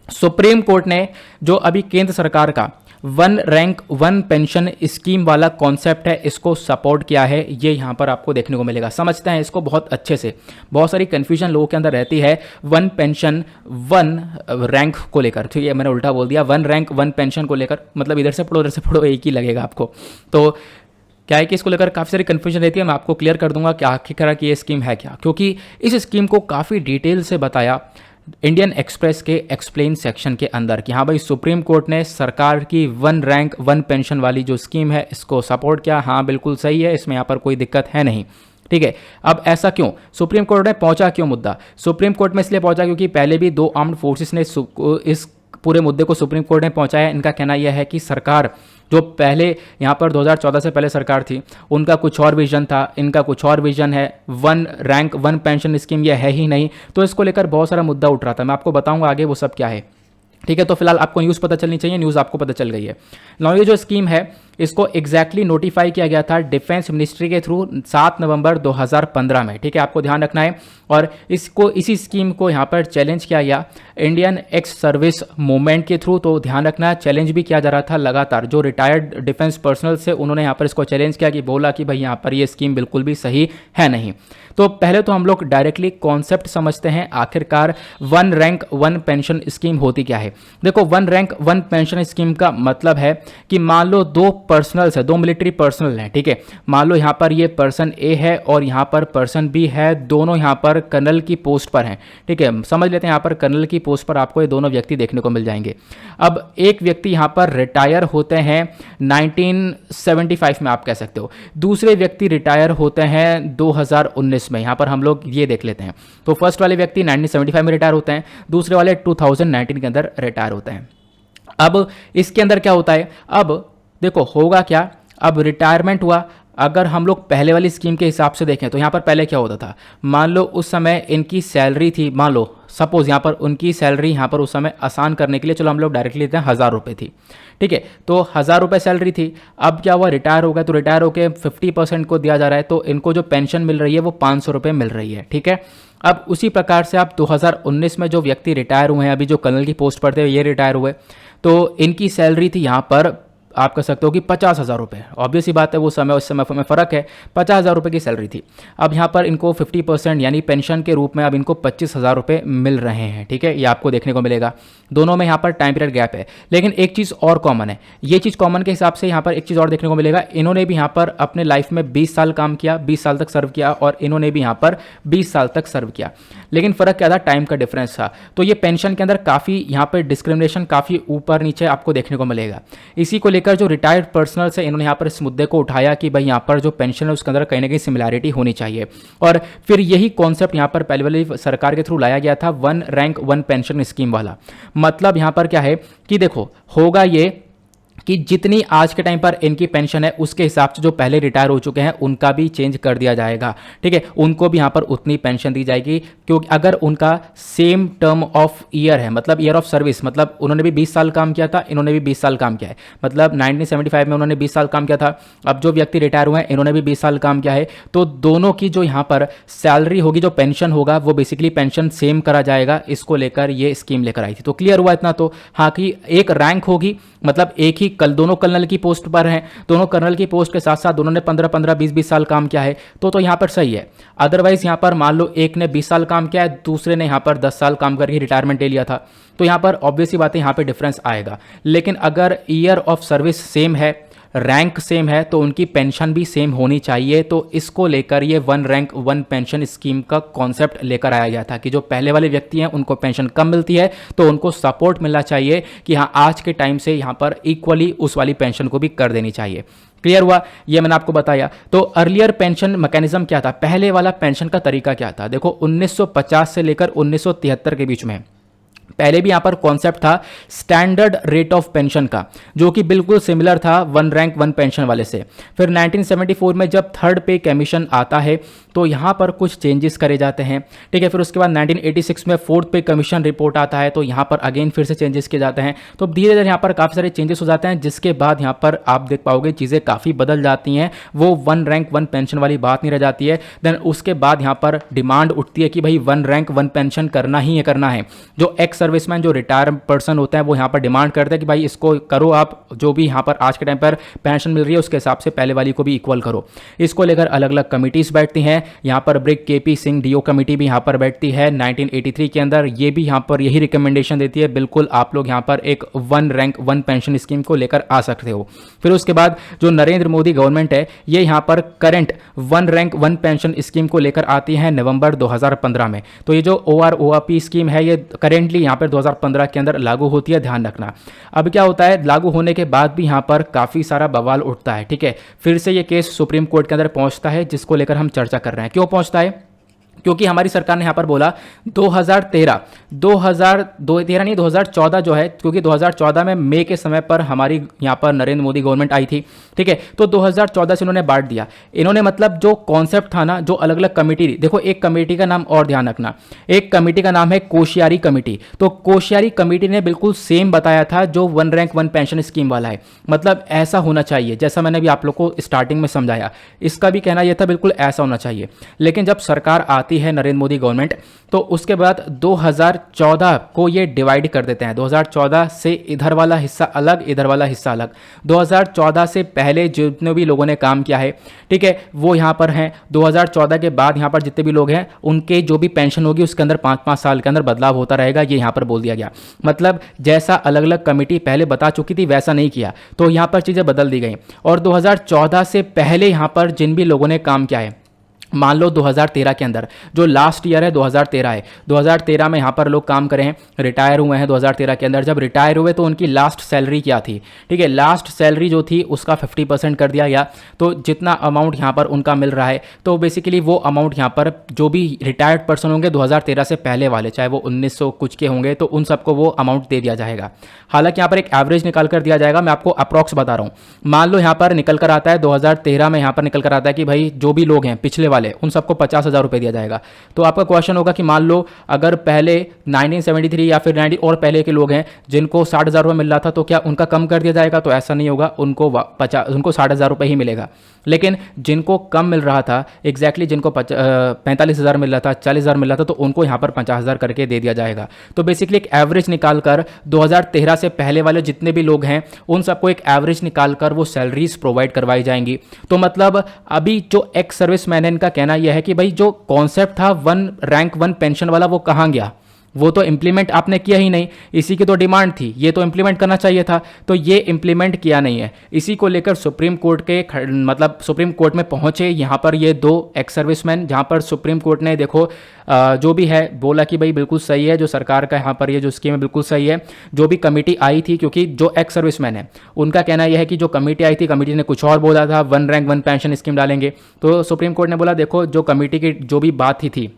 सुप्रीम कोर्ट ने जो अभी केंद्र सरकार का one rank one pension scheme वाला कॉन्सेप्ट है इसको सपोर्ट किया है। ये यहाँ पर आपको देखने को मिलेगा। समझते हैं इसको बहुत अच्छे से। बहुत सारी कन्फ्यूजन लोगों के अंदर रहती है वन पेंशन वन रैंक को लेकर। ठीक है, मैंने उल्टा बोल दिया, वन रैंक वन पेंशन को लेकर, मतलब इधर से पढ़ो उधर से पढ़ो एक ही लगेगा आपको। तो क्या है कि इसको लेकर काफ़ी सारी कन्फ्यूजन रहती है। मैं आपको क्लियर कर दूंगा कि आखिरकार की ये स्कीम है क्या, क्योंकि इस स्कीम को काफ़ी डिटेल से बताया इंडियन एक्सप्रेस के एक्सप्लेन सेक्शन के अंदर कि हाँ भाई सुप्रीम कोर्ट ने सरकार की वन रैंक वन पेंशन वाली जो स्कीम है इसको सपोर्ट किया। हाँ बिल्कुल सही है, इसमें यहाँ पर कोई दिक्कत है नहीं। ठीक है, अब ऐसा क्यों सुप्रीम कोर्ट में पहुंचा, क्यों मुद्दा सुप्रीम कोर्ट में इसलिए पहुंचा क्योंकि पहले भी दो आर्म्ड फोर्सेस ने इस पूरे मुद्दे को सुप्रीम कोर्ट ने पहुंचाया। इनका कहना यह है कि सरकार जो पहले यहाँ पर 2014 से पहले सरकार थी उनका कुछ और विजन था, इनका कुछ और विजन है, one rank one pension scheme ये है ही नहीं। तो इसको लेकर बहुत सारा मुद्दा उठ रहा था। मैं आपको बताऊंगा आगे वो सब क्या है। ठीक है, तो फिलहाल आपको न्यूज़ पता चलनी चाहिए, न्यूज़ आपको पता चल गई है। नाउ ये जो स्कीम है इसको एग्जैक्टली नोटिफाई किया गया था डिफेंस मिनिस्ट्री के थ्रू 7 नवंबर 2015 में। ठीक है, आपको ध्यान रखना है। और इसी स्कीम को यहाँ पर चैलेंज किया गया इंडियन एक्स सर्विस मूवमेंट के थ्रू। तो ध्यान रखना, चैलेंज भी किया जा रहा था लगातार। जो रिटायर्ड डिफेंस पर्सनल से उन्होंने यहाँ पर इसको चैलेंज किया कि बोला कि भाई यहाँ पर ये स्कीम बिल्कुल भी सही है नहीं। तो पहले तो हम लोग डायरेक्टली कॉन्सेप्ट समझते हैं आखिरकार one rank one pension scheme होती क्या है। देखो one rank one pension scheme का मतलब है कि मान लो दो पर्सनल्स है, दो मिलिट्री पर्सनल हैं। ठीक है, मान लो यहाँ पर ये पर्सन ए है और यहाँ पर पर्सन बी है, दोनों यहाँ पर कर्नल की पोस्ट पर हैं। ठीक है, समझ लेते हैं यहाँ पर कर्नल की पोस्ट पर आपको ये दोनों व्यक्ति देखने को मिल जाएंगे। अब एक व्यक्ति यहाँ पर रिटायर होते हैं 1975 में, आप कह सकते हो। दूसरे व्यक्ति रिटायर होते हैं 2019 में। यहाँ पर हम लोग ये देख लेते हैं। तो फर्स्ट वाले व्यक्ति 1975 में रिटायर होते हैं, दूसरे वाले 2019 के अंदर रिटायर होते हैं। अब इसके अंदर क्या होता है, अब देखो होगा क्या, अब रिटायरमेंट हुआ। अगर हम लोग पहले वाली स्कीम के हिसाब से देखें तो यहाँ पर पहले क्या होता था, मान लो उस समय इनकी सैलरी थी, मान लो सपोज यहाँ पर उनकी सैलरी यहाँ पर उस समय आसान करने के लिए चलो हम लोग डायरेक्टली लेते हैं 1000 रुपये थी, ठीक है, तो 1000 रुपये सैलरी थी। अब क्या हुआ, रिटायर हो गया, तो रिटायर होकर 50% को दिया जा रहा है, तो इनको जो पेंशन मिल रही है वो 500 रुपये मिल रही है, ठीक है। अब उसी प्रकार से आप 2019 में जो व्यक्ति रिटायर हुए हैं, अभी जो कर्नल की पोस्ट पर थे ये रिटायर हुए, तो इनकी सैलरी थी यहाँ पर आप कह सकते हो कि 50,000 रुपये। ऑब्वियस ही बात है, वो समय उस समय में फ़र्क है, 50,000 रुपये की सैलरी थी। अब यहाँ पर इनको 50% यानी पेंशन के रूप में अब इनको 25,000 रुपये मिल रहे हैं, ठीक है, ये आपको देखने को मिलेगा। दोनों में यहाँ पर टाइम पीरियड गैप है, लेकिन एक चीज़ और कॉमन है। ये चीज़ कॉमन के हिसाब से यहाँ पर एक चीज़ और देखने को मिलेगा, इन्होंने भी यहाँ पर अपने लाइफ में 20 साल काम किया, 20 साल तक सर्व किया, और इन्होंने भी यहाँ पर 20 साल तक सर्व किया। लेकिन फ़र्क क्या था, टाइम का डिफरेंस था। तो ये पेंशन के अंदर काफ़ी यहाँ पर डिस्क्रिमिनेशन काफ़ी ऊपर नीचे आपको देखने को मिलेगा। इसी को लेकर जो रिटायर्ड पर्सनल से इन्होंने यहाँ पर इस मुद्दे को उठाया कि भाई यहाँ पर जो पेंशन है उसके अंदर कहीं ना कहीं सिमिलैरिटी होनी चाहिए, और फिर यही कॉन्सेप्ट यहाँ पर पहले वाली सरकार के थ्रू लाया गया था, 1 रैंक 1 पेंशन स्कीम वाला। मतलब यहाँ पर क्या है कि देखो होगा ये कि जितनी आज के टाइम पर इनकी पेंशन है उसके हिसाब से जो पहले रिटायर हो चुके हैं उनका भी चेंज कर दिया जाएगा, ठीक है, उनको भी यहाँ पर उतनी पेंशन दी जाएगी। क्योंकि अगर उनका सेम टर्म ऑफ ईयर है, मतलब ईयर ऑफ सर्विस, मतलब उन्होंने भी 20 साल काम किया था, इन्होंने भी 20 साल काम किया है, मतलब 1975 में उन्होंने 20 साल काम किया था, अब जो व्यक्ति रिटायर हुए हैं इन्होंने भी 20 साल काम किया है, तो दोनों की जो यहाँ पर सैलरी होगी, जो पेंशन होगा वो बेसिकली पेंशन सेम करा जाएगा। इसको लेकर ये स्कीम लेकर आई थी। तो क्लियर हुआ इतना तो, हाँ, कि एक रैंक होगी, मतलब एक ही दोनों कर्नल की पोस्ट पर हैं, दोनों कर्नल की पोस्ट के साथ साथ दोनों ने 15-15, 20-20 साल काम किया है, तो यहाँ पर सही है। अदरवाइज यहाँ पर मान लो एक ने 20 साल काम किया है, दूसरे ने यहाँ पर 10 साल काम करके रिटायरमेंट ले लिया था, तो यहाँ पर ऑब्वियस ही बात है, यहाँ पर डिफरेंस आएगा। लेकिन अगर ईयर ऑफ सर्विस सेम है, रैंक सेम है, तो उनकी पेंशन भी सेम होनी चाहिए। तो इसको लेकर ये 1 रैंक 1 पेंशन स्कीम का कॉन्सेप्ट लेकर आया गया था कि जो पहले वाले व्यक्ति हैं उनको पेंशन कम मिलती है, तो उनको सपोर्ट मिलना चाहिए कि हाँ आज के टाइम से यहाँ पर इक्वली उस वाली पेंशन को भी कर देनी चाहिए। क्लियर हुआ, ये मैंने आपको बताया। तो अर्लियर पेंशन मैकेनिज्म क्या था, पहले वाला पेंशन का तरीका क्या था, देखो 1950 से लेकर 1973 के बीच में पहले भी यहां पर कॉन्सेप्ट था स्टैंडर्ड रेट ऑफ पेंशन का, जो कि बिल्कुल सिमिलर था 1 रैंक 1 पेंशन वाले से। फिर 1974 में जब थर्ड पे कमीशन आता है तो यहां पर कुछ चेंजेस करे जाते हैं, ठीक है। फिर उसके बाद 1986 में फोर्थ पे कमीशन रिपोर्ट आता है, तो यहां पर अगेन फिर से चेंजेस किए जाते हैं। तो धीरे धीरे यहां पर काफ़ी सारे चेंजेस हो जाते हैं, जिसके बाद यहां पर आप देख पाओगे चीज़ें काफ़ी बदल जाती हैं, वो 1 रैंक 1 पेंशन वाली बात नहीं रह जाती है। देन उसके बाद यहां पर डिमांड उठती है कि भाई 1 रैंक 1 पेंशन करना ही है, करना है। जो एक्स सर्विसमैन, जो रिटायर पर्सन होता है, वो यहाँ पर डिमांड करते हैं कि भाई इसको करो, आप जो भी यहाँ पर आज के टाइम पर पेंशन मिल रही है उसके हिसाब से पहले वाली को भी इक्वल करो। इसको लेकर अलग अलग कमिटीज बैठती हैं, यहाँ पर ब्रिक केपी सिंह डीओ कमेटी भी यहाँ पर बैठती है 1983 के अंदर, ये भी यहाँ पर यही रिकमेंडेशन देती है, बिल्कुल आप लोग यहाँ पर एक 1 रैंक 1 पेंशन स्कीम को लेकर आ सकते हो। फिर उसके बाद जो नरेंद्र मोदी गवर्नमेंट है, ये यहाँ पर करंट 1 रैंक 1 पेंशन स्कीम को लेकर आती है नवंबर 2015 में। तो ये जो OROP स्कीम है ये करेंटली यहाँ पर 2015 के अंदर लागू होती है, ध्यान रखना। अब क्या होता है, लागू होने के बाद भी यहाँ पर काफ़ी सारा बवाल उठता है, ठीक है। फिर से ये केस सुप्रीम कोर्ट के अंदर पहुँचता है, जिसको लेकर हम चर्चा कर रहे हैं। क्यों पहुँचता है, क्योंकि हमारी सरकार ने यहाँ पर बोला 2013 नहीं 2014 जो है, क्योंकि 2014 में मई के समय पर हमारी यहाँ पर नरेंद्र मोदी गवर्नमेंट आई थी, ठीक है। तो 2014 से इन्होंने बांट दिया, इन्होंने मतलब जो कॉन्सेप्ट था ना, जो अलग अलग कमेटी, देखो एक कमेटी का नाम और ध्यान रखना, एक कमेटी का नाम है कोश्यारी कमेटी। तो कोश्यारी कमेटी ने बिल्कुल सेम बताया था जो 1 रैंक 1 पेंशन स्कीम वाला है, मतलब ऐसा होना चाहिए जैसा मैंने भी आप लोग को स्टार्टिंग में समझाया, इसका भी कहना यह था बिल्कुल ऐसा होना चाहिए। लेकिन जब सरकार आती है नरेंद्र मोदी गवर्नमेंट, तो उसके बाद 2014 को ये डिवाइड कर देते हैं, 2014 से इधर वाला हिस्सा अलग, इधर वाला हिस्सा अलग। 2014 से पहले जितने भी लोगों ने काम किया है, ठीक है, वो यहाँ पर हैं। 2014 के बाद यहाँ पर जितने भी लोग हैं उनके जो भी पेंशन होगी उसके अंदर 5-5 साल के अंदर बदलाव होता रहेगा, ये यहाँ पर बोल दिया गया। मतलब जैसा अलग अलग कमेटी पहले बता चुकी थी वैसा नहीं किया, तो यहाँ पर चीज़ें बदल दी गई। और 2014 से पहले यहाँ पर जिन भी लोगों ने काम किया है, मान लो 2013 के अंदर जो लास्ट ईयर है 2013 है, 2013 में यहाँ पर लोग काम करें हैं, रिटायर हुए हैं 2013 के अंदर। जब रिटायर हुए तो उनकी लास्ट सैलरी क्या थी, ठीक है, लास्ट सैलरी जो थी उसका 50% कर दिया गया। तो जितना अमाउंट यहाँ पर उनका मिल रहा है, तो बेसिकली वो अमाउंट यहाँ पर जो भी रिटायर्ड पर्सन होंगे 2013 से पहले वाले, चाहे वो 1900 कुछ के होंगे, तो उन सबको वो अमाउंट दे दिया जाएगा। हालांकि यहाँ पर एक एवरेज निकाल कर दिया जाएगा, मैं आपको अप्रॉक्स बता रहा हूँ। मान लो यहाँ पर निकल कर आता है 2013 में, यहाँ पर निकल कर आता है कि भाई जो भी लोग हैं पिछले वाले वाले उन सबको 50,000 रुपये दिया जाएगा। तो आपका क्वेश्चन होगा कि मान लो अगर पहले 1973 या फिर 90 और पहले के लोग हैं जिनको 60,000 रुपये मिल रहा था, तो क्या उनका कम कर दिया जाएगा? तो ऐसा नहीं होगा, उनको 60,000 रुपये ही मिलेगा। लेकिन जिनको कम मिल रहा था, एग्जैक्टली जिनको 45,000 मिल रहा था, 40,000 मिल रहा था, तो उनको यहाँ पर 50,000 करके दे दिया जाएगा। तो बेसिकली एक एवरेज निकाल कर 2013 से पहले वाले जितने भी लोग हैं उन सबको एक एवरेज निकाल कर वो सैलरीज प्रोवाइड करवाई जाएंगी। तो मतलब अभी जो एक्स सर्विसमैन है, इनका कहना यह है कि भाई जो कॉन्सेप्ट था रैंक 1 पेंशन वाला वो कहाँ गया? वो तो इंप्लीमेंट आपने किया ही नहीं। इसी की तो डिमांड थी, ये तो इंप्लीमेंट करना चाहिए था, तो ये इंप्लीमेंट किया नहीं है। इसी को लेकर सुप्रीम कोर्ट के मतलब सुप्रीम कोर्ट में पहुंचे यहाँ पर ये दो एक्स सर्विसमैन, जहाँ पर सुप्रीम कोर्ट ने देखो जो भी है बोला कि भाई बिल्कुल सही है, जो सरकार का यहाँ पर ये जो स्कीम है बिल्कुल सही है। जो भी कमेटी आई थी, क्योंकि जो एक्स सर्विसमैन है उनका कहना यह है कि जो कमेटी आई थी, कमेटी ने कुछ और बोला था, 1 रैंक 1 पेंशन स्कीम डालेंगे। तो सुप्रीम कोर्ट ने बोला देखो जो कमेटी की जो भी बात थी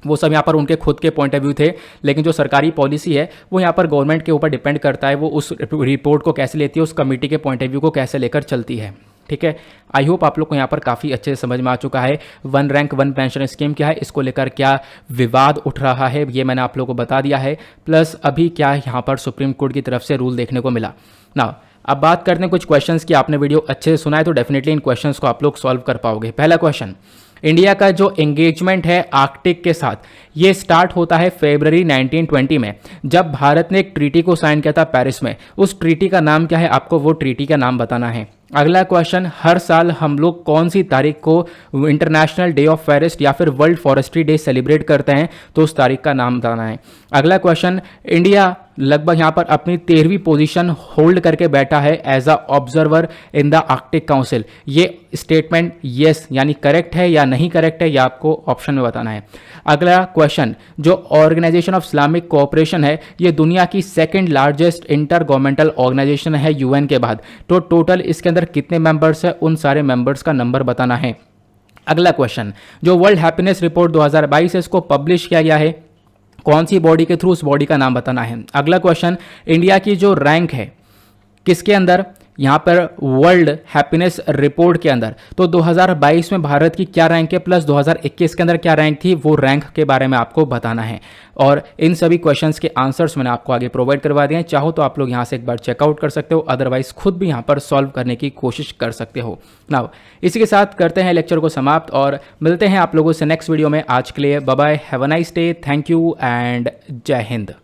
वो सब यहाँ पर उनके खुद के पॉइंट ऑफ व्यू थे, लेकिन जो सरकारी पॉलिसी है वो यहाँ पर गवर्नमेंट के ऊपर डिपेंड करता है, वो उस रिपोर्ट को कैसे लेती है, उस कमेटी के पॉइंट ऑफ व्यू को कैसे लेकर चलती है। ठीक है, आई होप आप लोग को यहाँ पर काफ़ी अच्छे से समझ में आ चुका है 1 रैंक 1 पेंशन स्कीम क्या है, इसको लेकर क्या विवाद उठ रहा है, ये मैंने आप लोगों को बता दिया है। प्लस अभी क्या यहाँ पर सुप्रीम कोर्ट की तरफ से रूल देखने को मिला ना। अब बात करते हैं कुछ क्वेश्चंस की। आपने वीडियो अच्छे से सुना है तो डेफिनेटली इन क्वेश्चंस को आप लोग सॉल्व कर पाओगे। पहला क्वेश्चन, इंडिया का जो एंगेजमेंट है आर्कटिक के साथ, ये स्टार्ट होता है फरवरी 1920 में, जब भारत ने एक ट्रीटी को साइन किया था पेरिस में। उस ट्रीटी का नाम क्या है? आपको वो ट्रीटी का नाम बताना है। अगला क्वेश्चन, हर साल हम लोग कौन सी तारीख को इंटरनेशनल डे ऑफ फॉरेस्ट या फिर वर्ल्ड फॉरेस्ट्री डे सेलिब्रेट करते हैं? तो उस तारीख का नाम बताना है। अगला क्वेश्चन, इंडिया लगभग यहाँ पर अपनी 13वीं पोजीशन होल्ड करके बैठा है as a observer in the Arctic Council. ये स्टेटमेंट यस यानी करेक्ट है या नहीं करेक्ट है, यह आपको ऑप्शन में बताना है। अगला क्वेश्चन, जो ऑर्गेनाइजेशन ऑफ इस्लामिक कोऑपरेशन है, ये दुनिया की second largest intergovernmental organisation है यूएन के बाद। तो टोटल इसके अंदर कितने मेंबर्स है, उन सारे मेंबर्स का नंबर बताना है। अगला क्वेश्चन, जो वर्ल्ड हैप्पीनेस रिपोर्ट 2022 है, इसको पब्लिश किया गया है कौन सी बॉडी के थ्रू, उस बॉडी का नाम बताना है। अगला क्वेश्चन, इंडिया की जो रैंक है किसके अंदर, यहाँ पर वर्ल्ड हैप्पीनेस रिपोर्ट के अंदर। तो 2022 में भारत की क्या रैंक है, प्लस 2021 के अंदर क्या रैंक थी, वो रैंक के बारे में आपको बताना है। और इन सभी क्वेश्चंस के आंसर्स मैंने आपको आगे प्रोवाइड करवा दिए हैं। चाहो तो आप लोग यहाँ से एक बार चेकआउट कर सकते हो, अदरवाइज खुद भी यहाँ पर सॉल्व करने की कोशिश कर सकते हो। नाउ इसी के साथ करते हैं लेक्चर को समाप्त और मिलते हैं आप लोगों से नेक्स्ट वीडियो में। आज के लिए bye bye, have a nice day, thank you and जय हिंद।